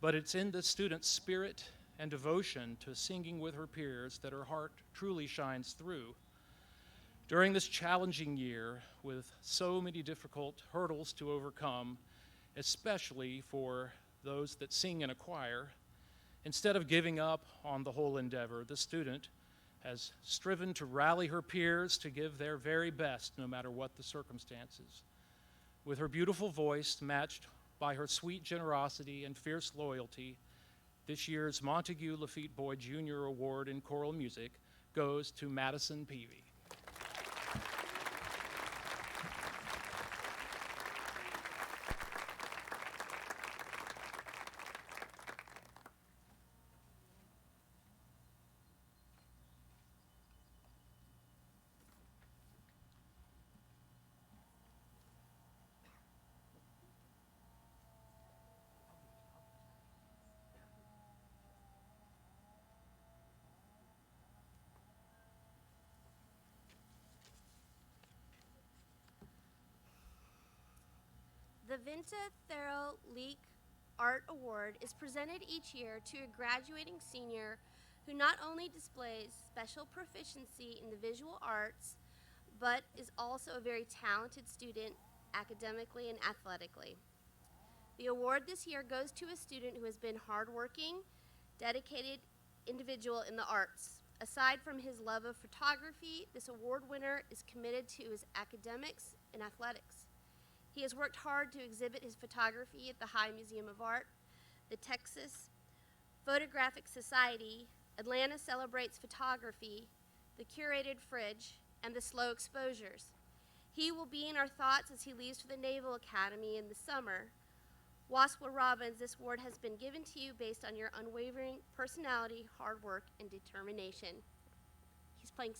but it's in the student's spirit and devotion to singing with her peers that her heart truly shines through. During this challenging year, with so many difficult hurdles to overcome, especially for those that sing in a choir, instead of giving up on the whole endeavor, the student has striven to rally her peers to give their very best no matter what the circumstances. With her beautiful voice matched by her sweet generosity and fierce loyalty, this year's Montague Lafitte Boyd Jr. Award in Choral Music goes to Madison Peavy. The Vinta Thero Leak Art Award is presented each year to a graduating senior who not only displays special proficiency in the visual arts, but is also a very talented student academically and athletically. The award this year goes to a student who has been hardworking, dedicated individual in the arts. Aside from his love of photography, this award winner is committed to his academics and athletics. He has worked hard to exhibit his photography at the High Museum of Art, the Texas Photographic Society, Atlanta Celebrates Photography, the Curated Fridge, and the Slow Exposures. He will be in our thoughts as he leaves for the Naval Academy in the summer. Waswa Robbins, this award has been given to you based on your unwavering personality, hard work, and determination. He's playing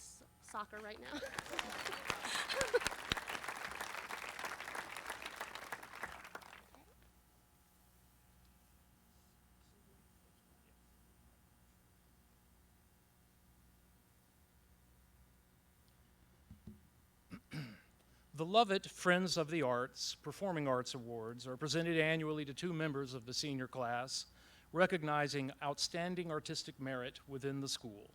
soccer right now. The Lovett Friends of the Arts Performing Arts Awards are presented annually to 2 members of the senior class, recognizing outstanding artistic merit within the school.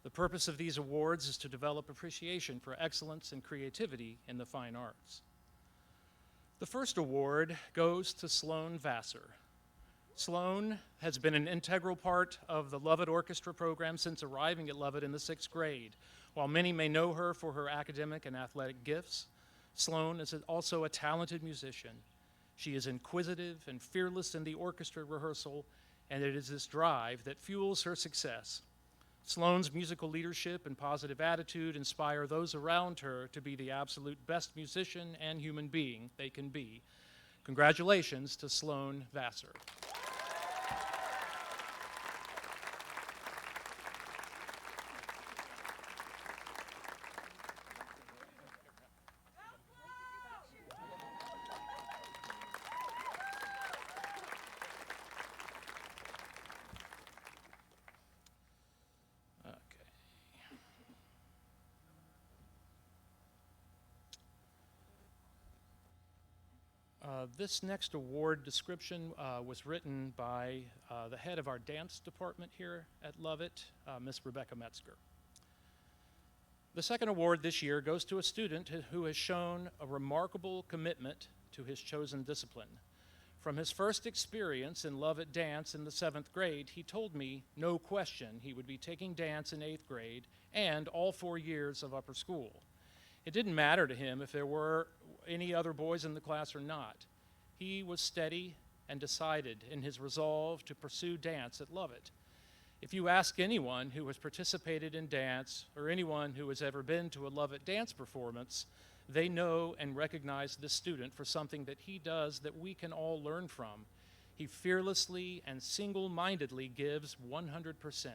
The purpose of these awards is to develop appreciation for excellence and creativity in the fine arts. The first award goes to Sloan Vassar. Sloan has been an integral part of the Lovett Orchestra program since arriving at Lovett in the 6th grade. While many may know her for her academic and athletic gifts, Sloan is also a talented musician. She is inquisitive and fearless in the orchestra rehearsal, and it is this drive that fuels her success. Sloan's musical leadership and positive attitude inspire those around her to be the absolute best musician and human being they can be. Congratulations to Sloan Vassar. This next award description was written by the head of our dance department here at Lovett, Miss Rebecca Metzger. The second award this year goes to a student who has shown a remarkable commitment to his chosen discipline. From his first experience in Love at Dance in the 7th grade, he told me, no question, he would be taking dance in 8th grade and all 4 years of upper school. It didn't matter to him if there were any other boys in the class or not. He was steady and decided in his resolve to pursue dance at Lovett. If you ask anyone who has participated in dance or anyone who has ever been to a Lovett dance performance, they know and recognize this student for something that he does that we can all learn from. He fearlessly and single-mindedly gives 100%.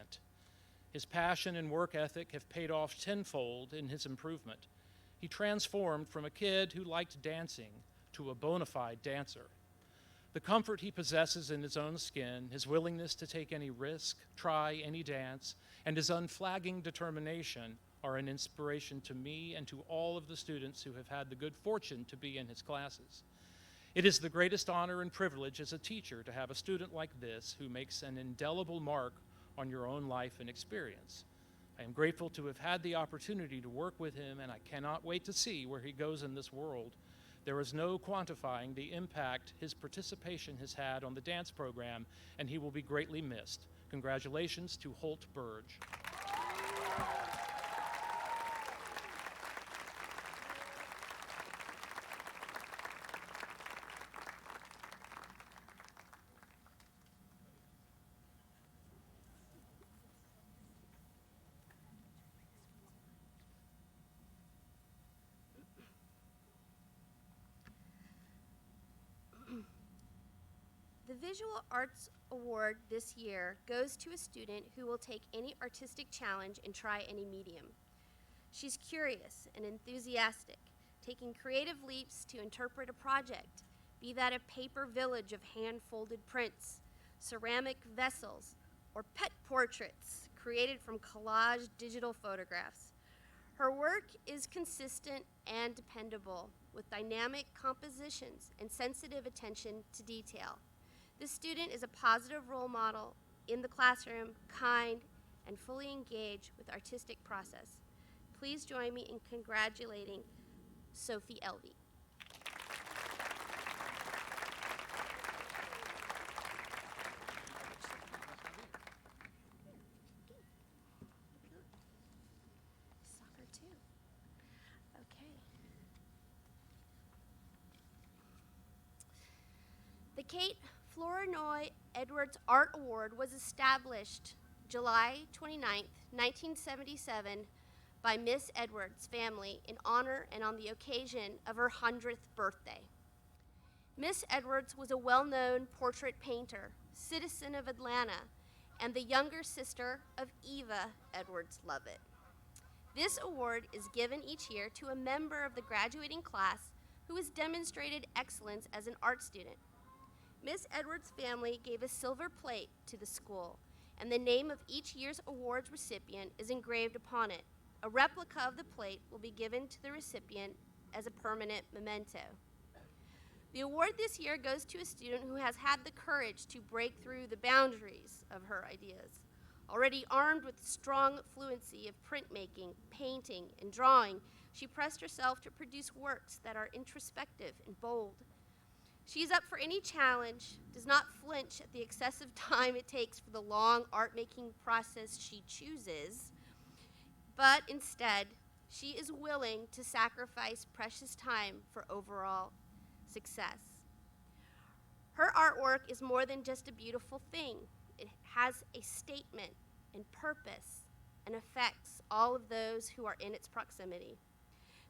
His passion and work ethic have paid off tenfold in his improvement. He transformed from a kid who liked dancing to a bona fide dancer. The comfort he possesses in his own skin, his willingness to take any risk, try any dance, and his unflagging determination are an inspiration to me and to all of the students who have had the good fortune to be in his classes. It is the greatest honor and privilege as a teacher to have a student like this who makes an indelible mark on your own life and experience. I am grateful to have had the opportunity to work with him, and I cannot wait to see where he goes in this world. There is no quantifying the impact his participation has had on the dance program, and he will be greatly missed. Congratulations to Holt Burge. The Visual Arts Award this year goes to a student who will take any artistic challenge and try any medium. She's curious and enthusiastic, taking creative leaps to interpret a project, be that a paper village of hand-folded prints, ceramic vessels, or pet portraits created from collage digital photographs. Her work is consistent and dependable, with dynamic compositions and sensitive attention to detail. This student is a positive role model in the classroom, kind, and fully engaged with artistic process. Please join me in congratulating Sophie Elvey. Soccer too. Okay. The Kate Flournoy Edwards Art Award was established July 29, 1977 by Miss Edwards' family in honor and on the occasion of her 100th birthday. Miss Edwards was a well-known portrait painter, citizen of Atlanta, and the younger sister of Eva Edwards Lovett. This award is given each year to a member of the graduating class who has demonstrated excellence as an art student. Miss Edwards' family gave a silver plate to the school, and the name of each year's awards recipient is engraved upon it. A replica of the plate will be given to the recipient as a permanent memento. The award this year goes to a student who has had the courage to break through the boundaries of her ideas. Already armed with strong fluency of printmaking, painting, and drawing, she pressed herself to produce works that are introspective and bold. She is up for any challenge, does not flinch at the excessive time it takes for the long art-making process she chooses, but instead, she is willing to sacrifice precious time for overall success. Her artwork is more than just a beautiful thing. It has a statement and purpose and affects all of those who are in its proximity.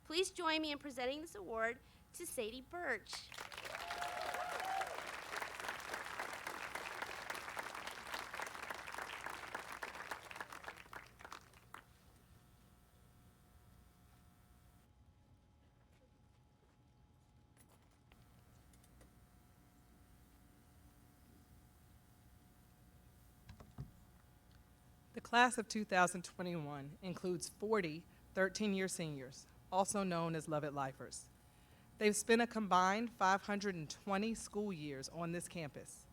Please join me in presenting this award to Sadie Birch. The class of 2021 includes 40 13-year seniors, also known as Lovett Lifers. They've spent a combined 520 school years on this campus,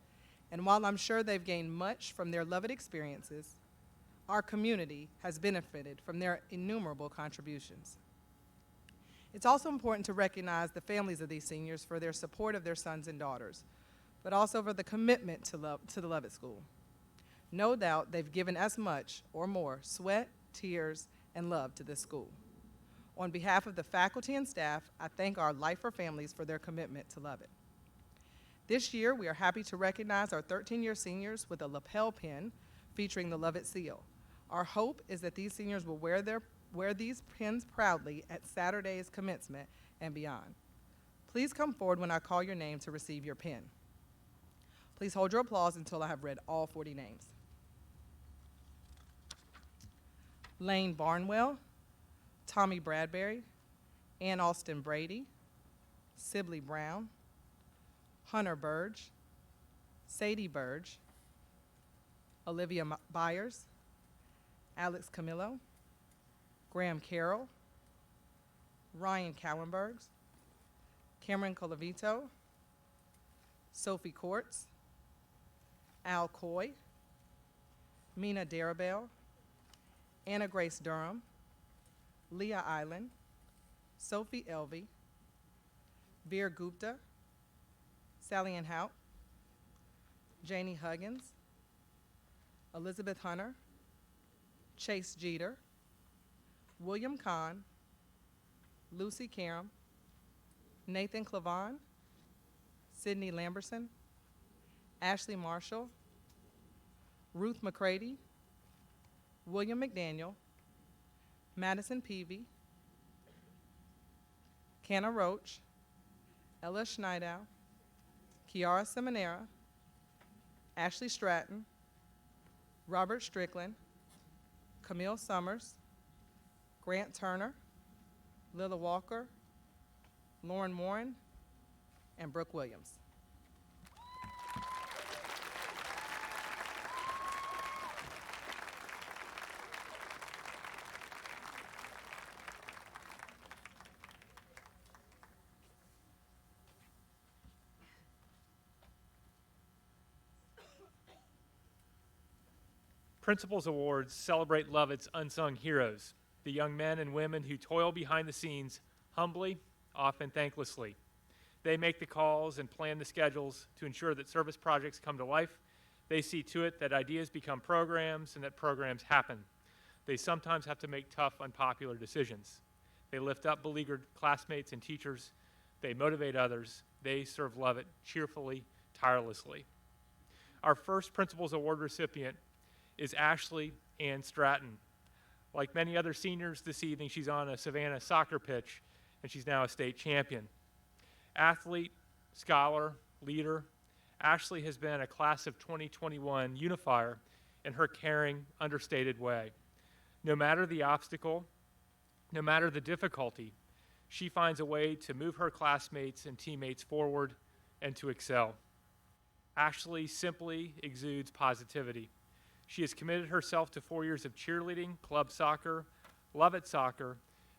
and while I'm sure they've gained much from their Lovett experiences, our community has benefited from their innumerable contributions. It's also important to recognize the families of these seniors for their support of their sons and daughters, but also for the commitment to the Lovett School. No doubt they've given as much or more sweat, tears, and love to this school. On behalf of the faculty and staff, I thank our Lifer families for their commitment to Lovett. This year, we are happy to recognize our 13-year seniors with a lapel pin featuring the Lovett seal. Our hope is that these seniors will wear these pins proudly at Saturday's commencement and beyond. Please come forward when I call your name to receive your pin. Please hold your applause until I have read all 40 names. Lane Barnwell, Tommy Bradbury, Ann Austin Brady, Sibley Brown, Hunter Burge, Sadie Burge, Olivia Byers, Alex Camillo, Graham Carroll, Ryan Cowenbergs, Cameron Colavito, Sophie Courts, Al Coy, Mina Darabell, Anna Grace Durham, Leah Island, Sophie Elvey, Veer Gupta, Sally Ann Hout, Janie Huggins, Elizabeth Hunter, Chase Jeter, William Kahn, Lucy Karam, Nathan Clavon, Sydney Lamberson, Ashley Marshall, Ruth McCready, William McDaniel, Madison Peavy, Canna Roach, Ella Schneidow, Kiara Seminara, Ashley Stratton, Robert Strickland, Camille Summers, Grant Turner, Lilla Walker, Lauren Morin, and Brooke Williams. Principals Awards celebrate Lovett's unsung heroes, the young men and women who toil behind the scenes humbly, often thanklessly. They make the calls and plan the schedules to ensure that service projects come to life. They see to it that ideas become programs and that programs happen. They sometimes have to make tough, unpopular decisions. They lift up beleaguered classmates and teachers. They motivate others. They serve Lovett cheerfully, tirelessly. Our first Principals Award recipient is Ashley Ann Stratton. Like many other seniors this evening, she's on a Savannah soccer pitch, and she's now a state champion. Athlete, scholar, leader, Ashley has been a class of 2021 unifier in her caring, understated way. No matter the obstacle, no matter the difficulty, she finds a way to move her classmates and teammates forward and to excel. Ashley simply exudes positivity. She has committed herself to 4 years of cheerleading, club soccer, Lovett soccer,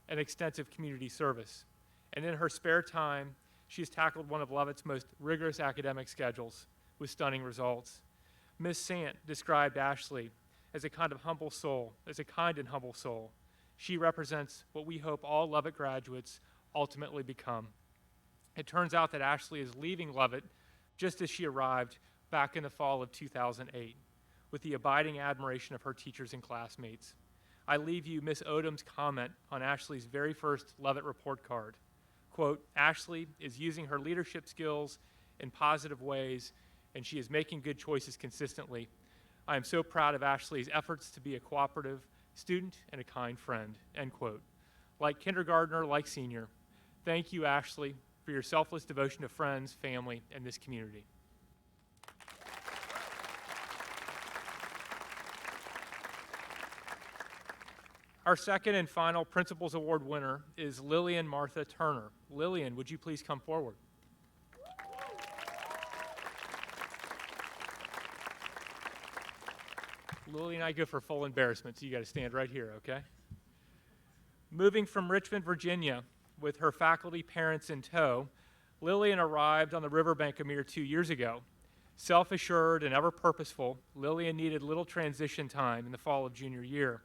and extensive community service. And in her spare time, she has tackled one of Lovett's most rigorous academic schedules with stunning results. Ms. Sant described Ashley as a kind and humble soul. She represents what we hope all Lovett graduates ultimately become. It turns out that Ashley is leaving Lovett just as she arrived back in the fall of 2008. With the abiding admiration of her teachers and classmates. I leave you Ms. Odom's comment on Ashley's very first Lovett report card. Quote, Ashley is using her leadership skills in positive ways, and she is making good choices consistently. I am so proud of Ashley's efforts to be a cooperative student and a kind friend, end quote. Like kindergartner, like senior, thank you, Ashley, for your selfless devotion to friends, family, and this community. Our second and final Principals Award winner is Lillian Martha Turner. Lillian, would you please come forward? Lillian and I go for full embarrassment, so you got to stand right here, okay? Moving from Richmond, Virginia, with her faculty, parents in tow, Lillian arrived on the riverbank a mere 2 years ago. Self-assured and ever purposeful, Lillian needed little transition time in the fall of junior year.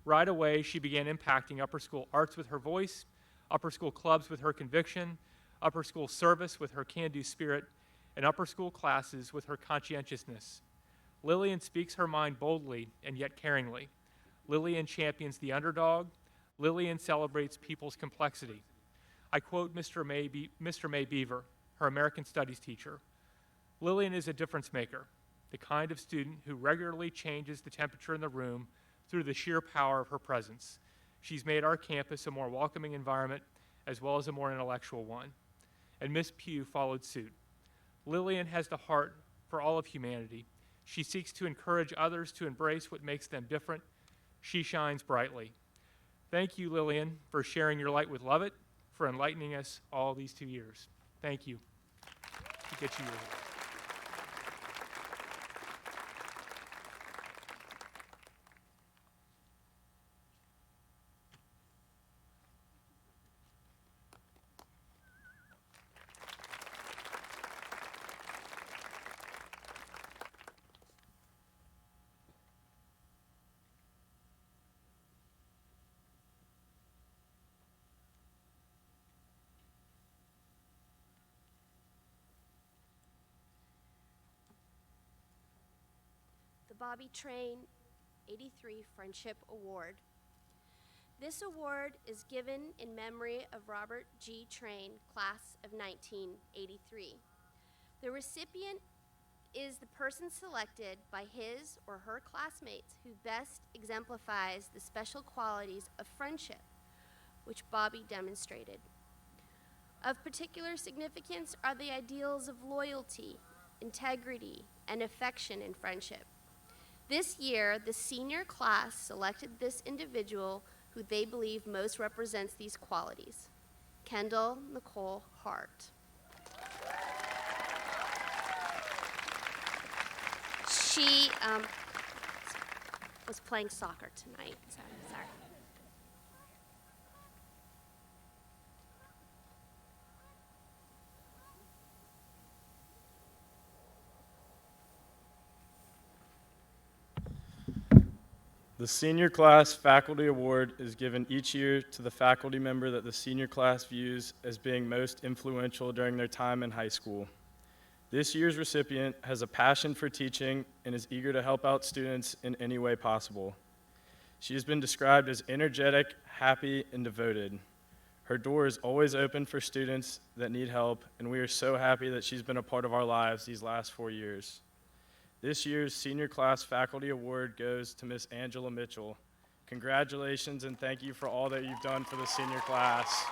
Right away, she began impacting upper school arts with her voice, upper school clubs with her conviction, upper school service with her can-do spirit, and upper school classes with her conscientiousness. Lillian speaks her mind boldly and yet caringly. Lillian champions the underdog. Lillian celebrates people's complexity. I quote Mr. May Beaver, her American Studies teacher. Lillian is a difference maker, the kind of student who regularly changes the temperature in the room through the sheer power of her presence. She's made our campus a more welcoming environment as well as a more intellectual one. And Miss Pugh followed suit. Lillian has the heart for all of humanity. She seeks to encourage others to embrace what makes them different. She shines brightly. Thank you, Lillian, for sharing your light with Lovett, for enlightening us all these 2 years. Thank you. To get you yours. The Bobby Train 83 Friendship Award. This award is given in memory of Robert G. Train, class of 1983. The recipient is the person selected by his or her classmates who best exemplifies the special qualities of friendship which Bobby demonstrated. Of particular significance are the ideals of loyalty, integrity, and affection in friendship. This year, the senior class selected this individual who they believe most represents these qualities, Kendall Nicole Hart. She was playing soccer tonight, so sorry. The Senior Class Faculty Award is given each year to the faculty member that the senior class views as being most influential during their time in high school. This year's recipient has a passion for teaching and is eager to help out students in any way possible. She has been described as energetic, happy, and devoted. Her door is always open for students that need help, and we are so happy that she's been a part of our lives these last 4 years. This year's Senior Class Faculty Award goes to Miss Angela Mitchell. Congratulations and thank you for all that you've done for the senior class.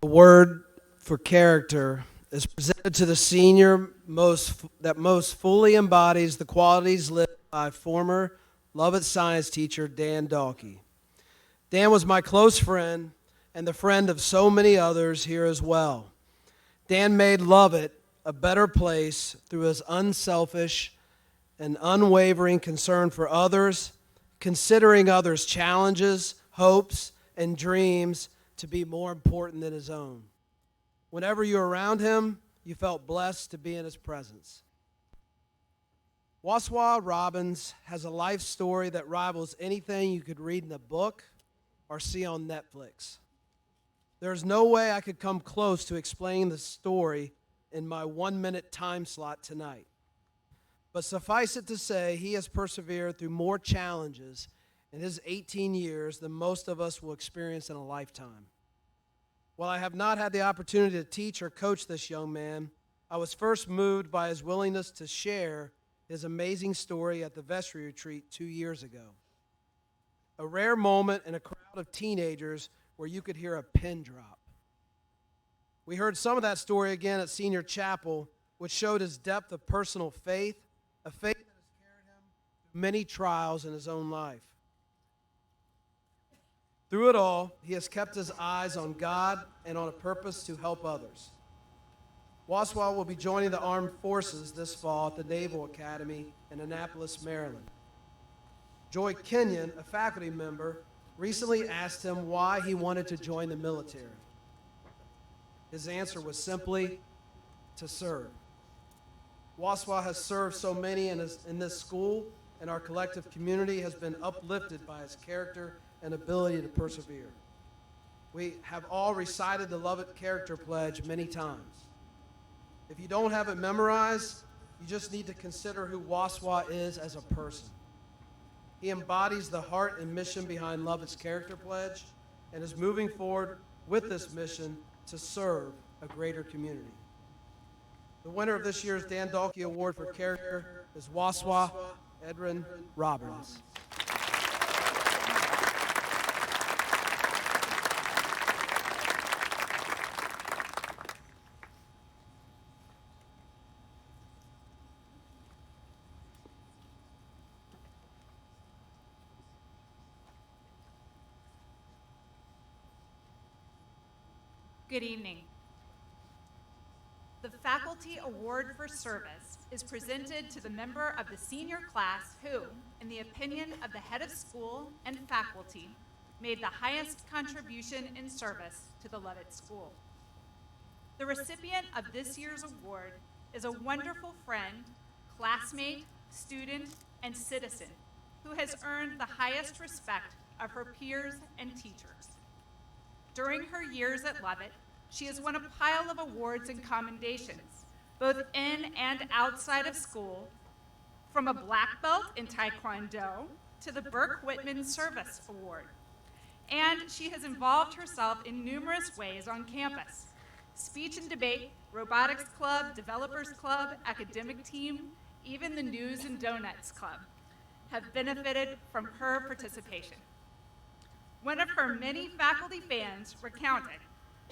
Award for character is presented to the senior that most fully embodies the qualities lived by former Lovett science teacher Dan Dalkey. Dan was my close friend and the friend of so many others here as well. Dan made Lovett a better place through his unselfish and unwavering concern for others, considering others' challenges, hopes, and dreams to be more important than his own. Whenever you were around him, you felt blessed to be in his presence. Waswa Robbins has a life story that rivals anything you could read in a book or see on Netflix. There's no way I could come close to explaining the story in my 1-minute time slot tonight. But suffice it to say, he has persevered through more challenges in his 18 years than most of us will experience in a lifetime. While I have not had the opportunity to teach or coach this young man, I was first moved by his willingness to share his amazing story at the vestry retreat 2 years ago. A rare moment in a crowd of teenagers where you could hear a pin drop. We heard some of that story again at Senior Chapel, which showed his depth of personal faith, a faith that has carried him through many trials in his own life. Through it all, he has kept his eyes on God and on a purpose to help others. Waswa will be joining the Armed Forces this fall at the Naval Academy in Annapolis, Maryland. Joy Kenyon, a faculty member, recently asked him why he wanted to join the military. His answer was simply, to serve. Waswa has served so many in this school, and our collective community has been uplifted by his character and ability to persevere. We have all recited the Lovett Character Pledge many times. If you don't have it memorized, you just need to consider who Waswa is as a person. He embodies the heart and mission behind Lovett's Character Pledge and is moving forward with this mission to serve a greater community. The winner of this year's Dan Dalkey Award for Character is Waswa Edrin Robbins. Good evening. The Faculty Award for Service is presented to the member of the senior class who, in the opinion of the head of school and faculty, made the highest contribution in service to the Lovett School. The recipient of this year's award is a wonderful friend, classmate, student, and citizen who has earned the highest respect of her peers and teachers. During her years at Lovett, she has won a pile of awards and commendations, both in and outside of school, from a black belt in Taekwondo to the Burke Whitman Service Award. And she has involved herself in numerous ways on campus: speech and debate, robotics club, developers club, academic team, even the News and Donuts Club have benefited from her participation. One of her many faculty fans recounted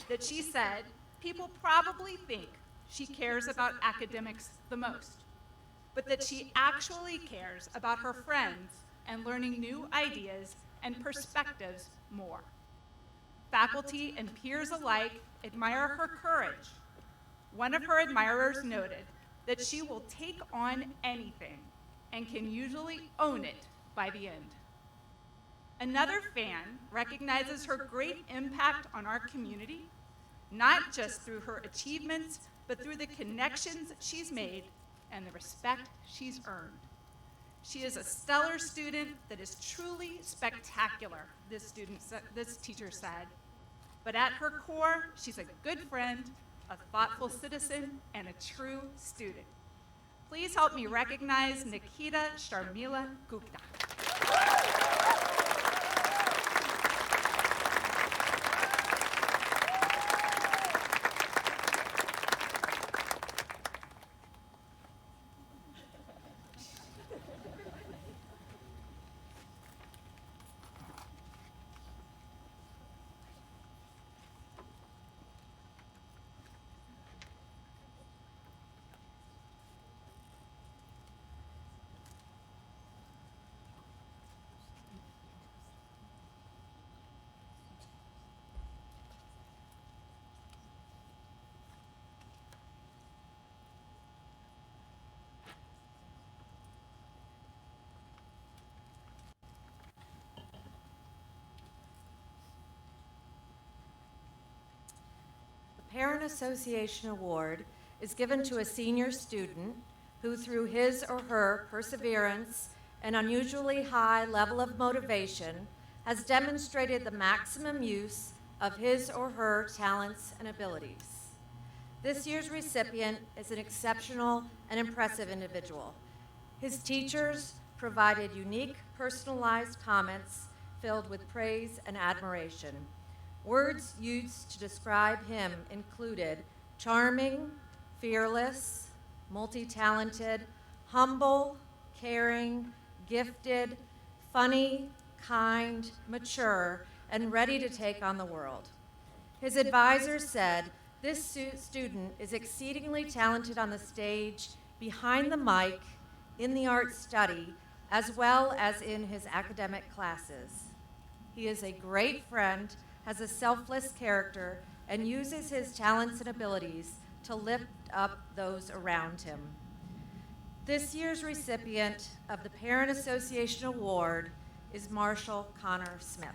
that she said people probably think she cares about academics the most, but that she actually cares about her friends and learning new ideas and perspectives more. Faculty and peers alike admire her courage. One of her admirers noted that she will take on anything and can usually own it by the end. Another fan recognizes her great impact on our community, not just through her achievements, but through the connections she's made and the respect she's earned. She is a stellar student that is truly spectacular, this teacher said. But at her core, she's a good friend, a thoughtful citizen, and a true student. Please help me recognize Nikita Sharmila Gupta. Parent Association Award is given to a senior student who, through his or her perseverance and unusually high level of motivation, has demonstrated the maximum use of his or her talents and abilities. This year's recipient is an exceptional and impressive individual. His teachers provided unique, personalized comments filled with praise and admiration. Words used to describe him included charming, fearless, multi-talented, humble, caring, gifted, funny, kind, mature, and ready to take on the world. His advisors said, "This student is exceedingly talented on the stage, behind the mic, in the art study, as well as in his academic classes. He is a great friend, has a selfless character, and uses his talents and abilities to lift up those around him." This year's recipient of the Parent Association Award is Marshall Connor Smith.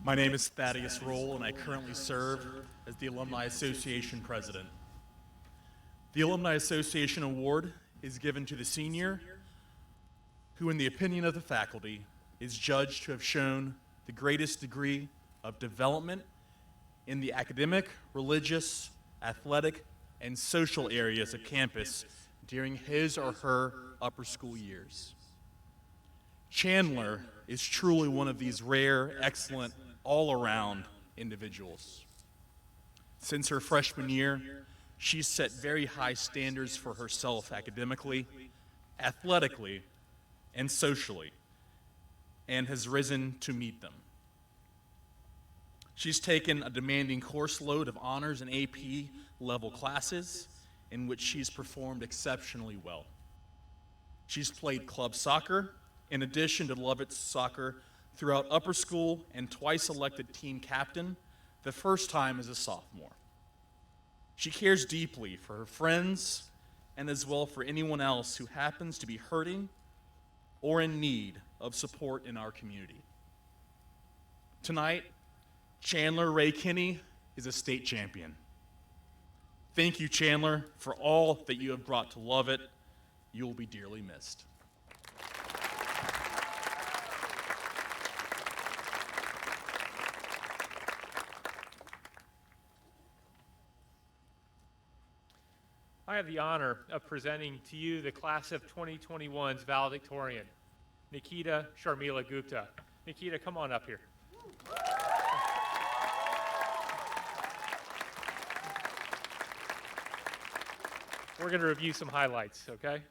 My name is Thaddeus Roll, and I currently serve as the Alumni Association President. The Alumni Association Award is given to the senior who, in the opinion of the faculty, is judged to have shown the greatest degree of development in the academic, religious, athletic, and social areas of campus during his or her upper school years. Chandler is truly one of these rare, excellent, all-around individuals. Since her freshman year, she's set very high standards for herself academically, athletically, and socially, and has risen to meet them. She's taken a demanding course load of honors and AP level classes in which she's performed exceptionally well. She's played club soccer, in addition to Lovett's soccer, throughout upper school, and twice elected team captain, the first time as a sophomore. She cares deeply for her friends and as well for anyone else who happens to be hurting or in need of support in our community. Tonight, Chandler Ray Kinney is a state champion. Thank you, Chandler, for all that you have brought to Lovett. You will be dearly missed. I have the honor of presenting to you the class of 2021's valedictorian, Nikita Sharmila Gupta. Nikita, come on up here. We're going to review some highlights, okay?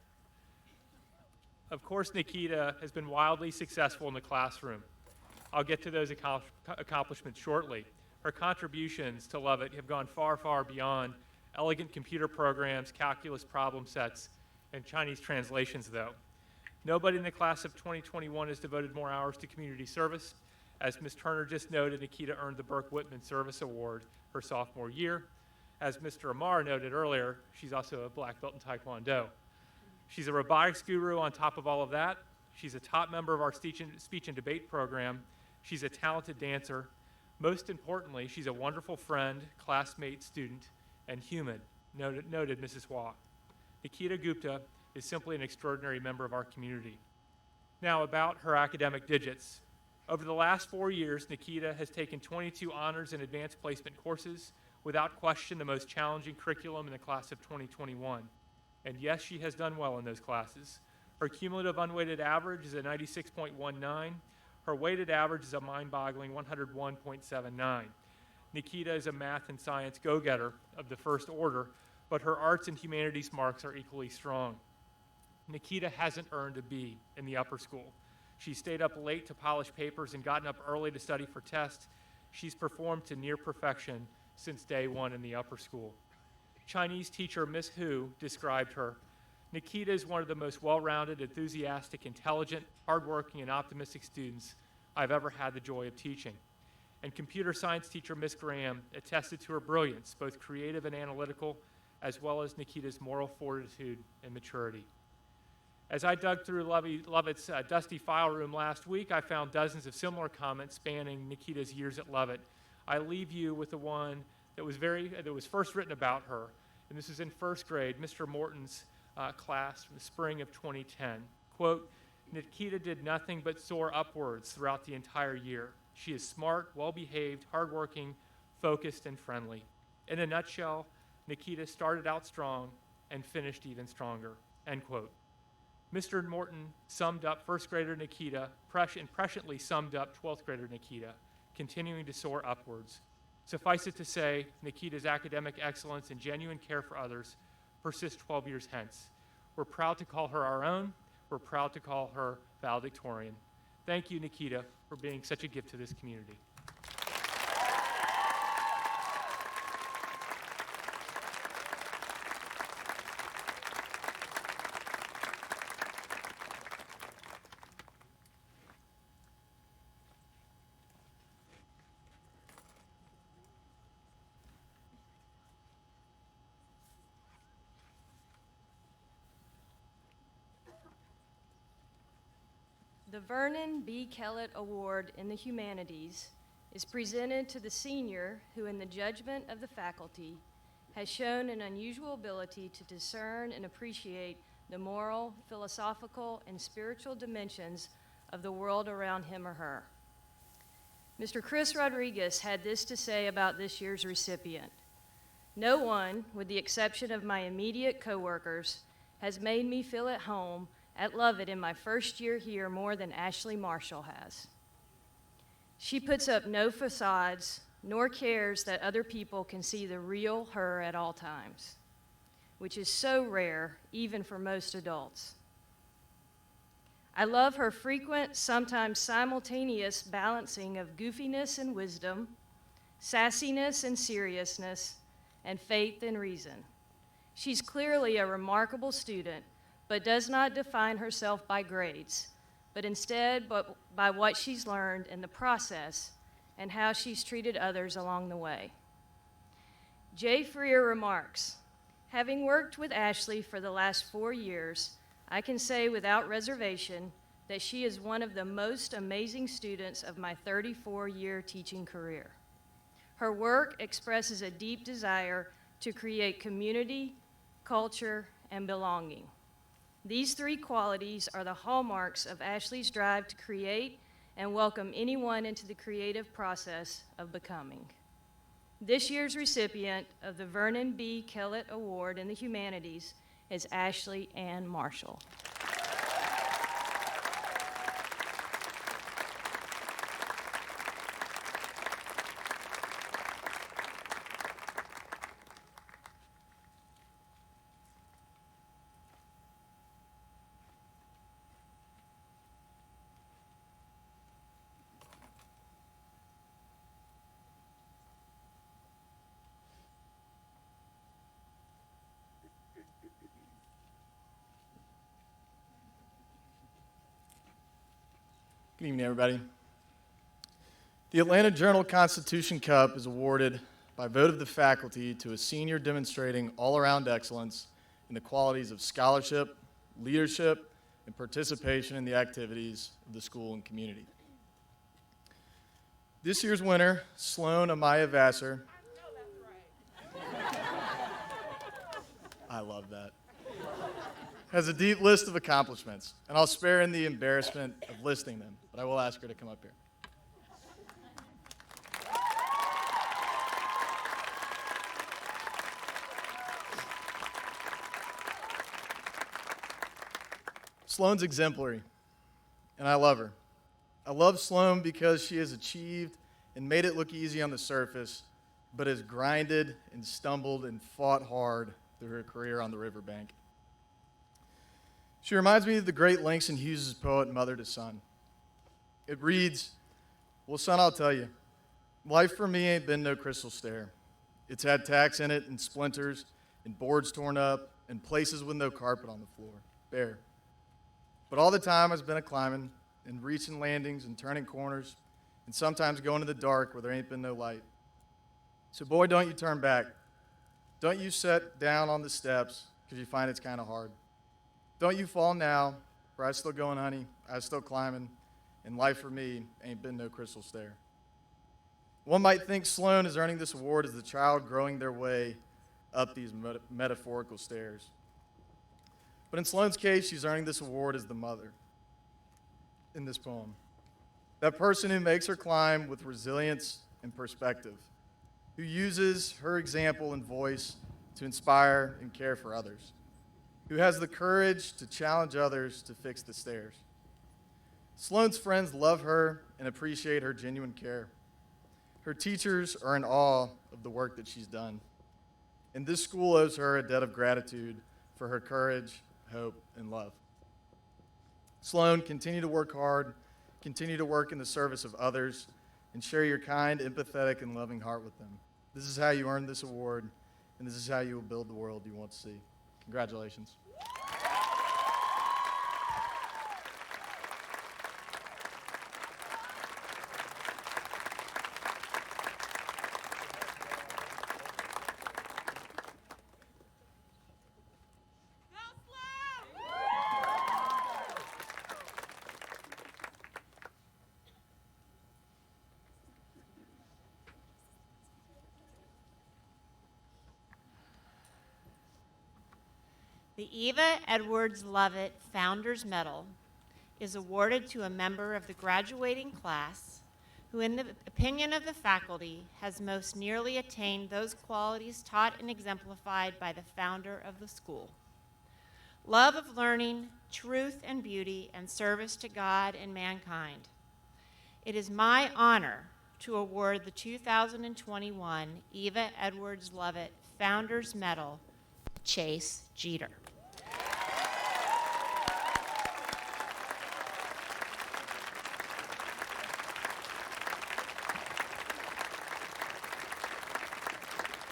Of course, Nikita has been wildly successful in the classroom. I'll get to those accomplishments shortly. Her contributions to Lovett have gone far, far beyond elegant computer programs, calculus problem sets, and Chinese translations, though. Nobody in the class of 2021 has devoted more hours to community service. As Ms. Turner just noted, Nikita earned the Burke Whitman Service Award her sophomore year. As Mr. Amar noted earlier, she's also a black belt in Taekwondo. She's a robotics guru on top of all of that. She's a top member of our speech and debate program. She's a talented dancer. Most importantly, she's a wonderful friend, classmate, student, and human, noted Mrs. Hua. Nikita Gupta is simply an extraordinary member of our community. Now, about her academic digits. Over the last 4 years, Nikita has taken 22 honors and advanced placement courses, without question the most challenging curriculum in the class of 2021. And yes, she has done well in those classes. Her cumulative unweighted average is a 96.19. Her weighted average is a mind-boggling 101.79. Nikita is a math and science go-getter of the first order, but her arts and humanities marks are equally strong. Nikita hasn't earned a B in the upper school. She stayed up late to polish papers and gotten up early to study for tests. She's performed to near perfection since day one in the upper school. Chinese teacher Miss Hu described her. Nikita is one of the most well-rounded, enthusiastic, intelligent, hardworking, and optimistic students I've ever had the joy of teaching. And computer science teacher Miss Graham attested to her brilliance, both creative and analytical, as well as Nikita's moral fortitude and maturity. As I dug through Lovett's dusty file room last week, I found dozens of similar comments spanning Nikita's years at Lovett. I leave you with the one that was first written about her, and this is in first grade, Mr. Morton's class from the spring of 2010. Quote, Nikita did nothing but soar upwards throughout the entire year. She is smart, well-behaved, hardworking, focused, and friendly. In a nutshell, Nikita started out strong and finished even stronger, end quote. Mr. Morton summed up first grader Nikita, and presciently summed up 12th grader Nikita, continuing to soar upwards. Suffice it to say, Nikita's academic excellence and genuine care for others persist 12 years hence. We're proud to call her our own. We're proud to call her valedictorian. Thank you, Nikita, for being such a gift to this community. The Vernon B. Kellett Award in the Humanities is presented to the senior who, in the judgment of the faculty, has shown an unusual ability to discern and appreciate the moral, philosophical, and spiritual dimensions of the world around him or her. Mr. Chris Rodriguez had this to say about this year's recipient. No one, with the exception of my immediate coworkers, has made me feel at home at Lovett in my first year here more than Ashley Marshall has. She puts up no facades, nor cares that other people can see the real her at all times, which is so rare even for most adults. I love her frequent, sometimes simultaneous balancing of goofiness and wisdom, sassiness and seriousness, and faith and reason. She's clearly a remarkable student, but does not define herself by grades, but instead by what she's learned in the process and how she's treated others along the way. Jay Freer remarks, having worked with Ashley for the last 4 years, I can say without reservation that she is one of the most amazing students of my 34-year teaching career. Her work expresses a deep desire to create community, culture, and belonging. These 3 qualities are the hallmarks of Ashley's drive to create and welcome anyone into the creative process of becoming. This year's recipient of the Vernon B. Kellett Award in the Humanities is Ashley Ann Marshall. Good evening, everybody. The Atlanta Journal-Constitution Cup is awarded by vote of the faculty to a senior demonstrating all-around excellence in the qualities of scholarship, leadership, and participation in the activities of the school and community. This year's winner, Sloan Amaya Vassar. I love that. Has a deep list of accomplishments, and I'll spare in the embarrassment of listing them, but I will ask her to come up here. Sloan's exemplary, and I love her. I love Sloan because she has achieved and made it look easy on the surface, but has grinded and stumbled and fought hard through her career on the riverbank. She reminds me of the great Langston Hughes' poet, Mother to Son. It reads, well, son, I'll tell you, life for me ain't been no crystal stair. It's had tacks in it and splinters and boards torn up and places with no carpet on the floor, bare. But all the time I've been a climbing and reaching landings and turning corners and sometimes going in the dark where there ain't been no light. So boy, don't you turn back. Don't you sit down on the steps because you find it's kind of hard. Don't you fall now, for I still going, honey, I still climbing, and life for me ain't been no crystal stair. One might think Sloan is earning this award as the child growing their way up these metaphorical stairs. But in Sloan's case, she's earning this award as the mother in this poem. That person who makes her climb with resilience and perspective, who uses her example and voice to inspire and care for others, who has the courage to challenge others to fix the stairs. Sloan's friends love her and appreciate her genuine care. Her teachers are in awe of the work that she's done. And this school owes her a debt of gratitude for her courage, hope, and love. Sloan, continue to work hard, continue to work in the service of others, and share your kind, empathetic, and loving heart with them. This is how you earn this award, and this is how you will build the world you want to see. Congratulations. The Eva Edwards Lovett Founders Medal is awarded to a member of the graduating class who, in the opinion of the faculty, has most nearly attained those qualities taught and exemplified by the founder of the school. Love of learning, truth and beauty, and service to God and mankind. It is my honor to award the 2021 Eva Edwards Lovett Founders Medal to Chase Jeter.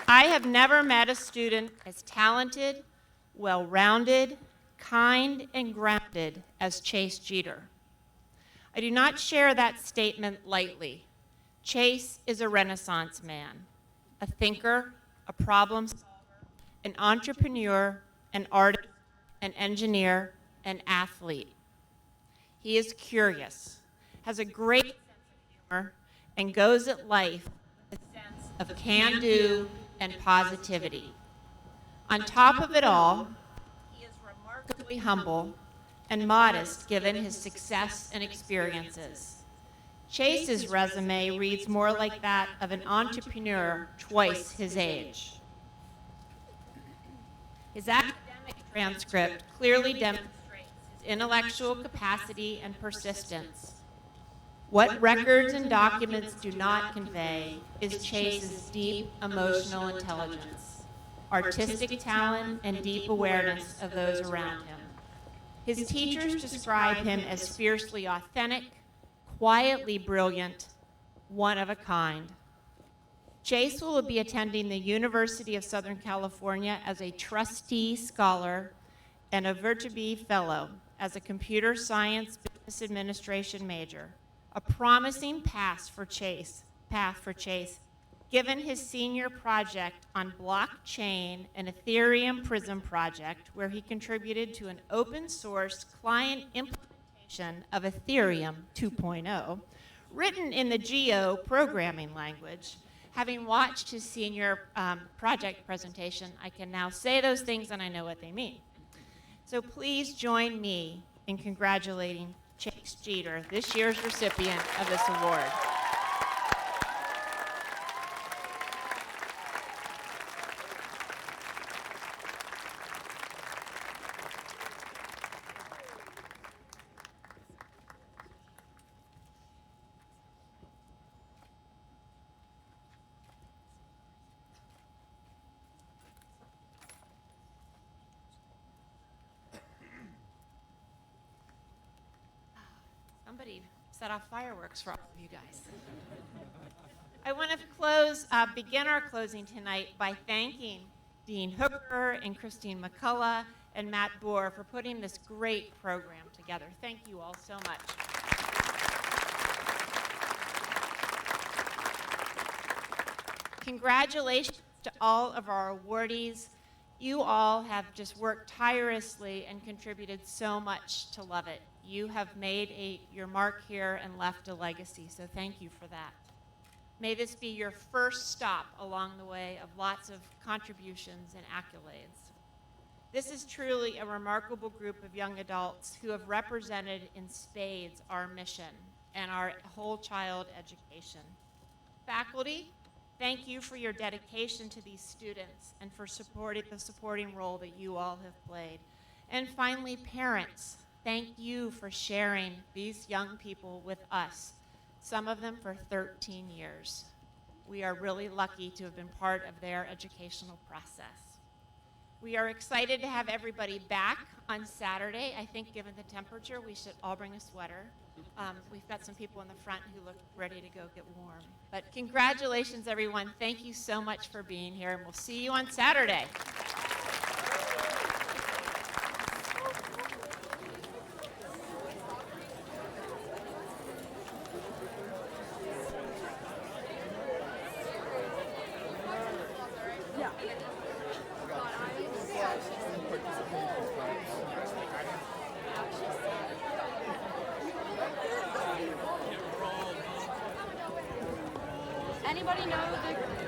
I have never met a student as talented, well-rounded, kind, and grounded as Chase Jeter. I do not share that statement lightly. Chase is a Renaissance man, a thinker, a problem solver, an entrepreneur, an artist, an engineer, an athlete. He is curious, has a great sense of humor, and goes at life with a sense of can-do and positivity. On top of it all, he is remarkably humble and modest given his success and experiences. Chase's resume reads more like that of an entrepreneur twice his age. His academic transcript clearly demonstrates his intellectual capacity and persistence. What records and documents do not convey is Chase's deep emotional intelligence, artistic talent, and deep awareness of those around him. His teachers describe him as fiercely authentic, quietly brilliant, one of a kind. Chase will be attending the University of Southern California as a trustee scholar and a Vertebrate Fellow as a computer science business administration major. A promising path for Chase, given his senior project on blockchain and Ethereum Prism project, where he contributed to an open source client implementation of Ethereum 2.0, written in the Geo programming language. Having watched his senior project presentation, I can now say those things and I know what they mean. So please join me in congratulating Chase Jeter, this year's recipient of this award. Somebody set off fireworks for all of you guys. I want to begin our closing tonight by thanking Dean Hooker and Christine McCullough and Matt Bohr for putting this great program together. Thank you all so much. Congratulations to all of our awardees. You all have just worked tirelessly and contributed so much to Lovett. You have made your mark here and left a legacy, so thank you for that. May this be your first stop along the way of lots of contributions and accolades. This is truly a remarkable group of young adults who have represented in spades our mission and our whole child education. Faculty, thank you for your dedication to these students and for the supporting role that you all have played. And finally, parents, thank you for sharing these young people with us, some of them for 13 years. We are really lucky to have been part of their educational process. We are excited to have everybody back on Saturday. I think given the temperature, we should all bring a sweater. We've got some people in the front who look ready to go get warm. But congratulations, everyone. Thank you so much for being here, and we'll see you on Saturday. Anybody know the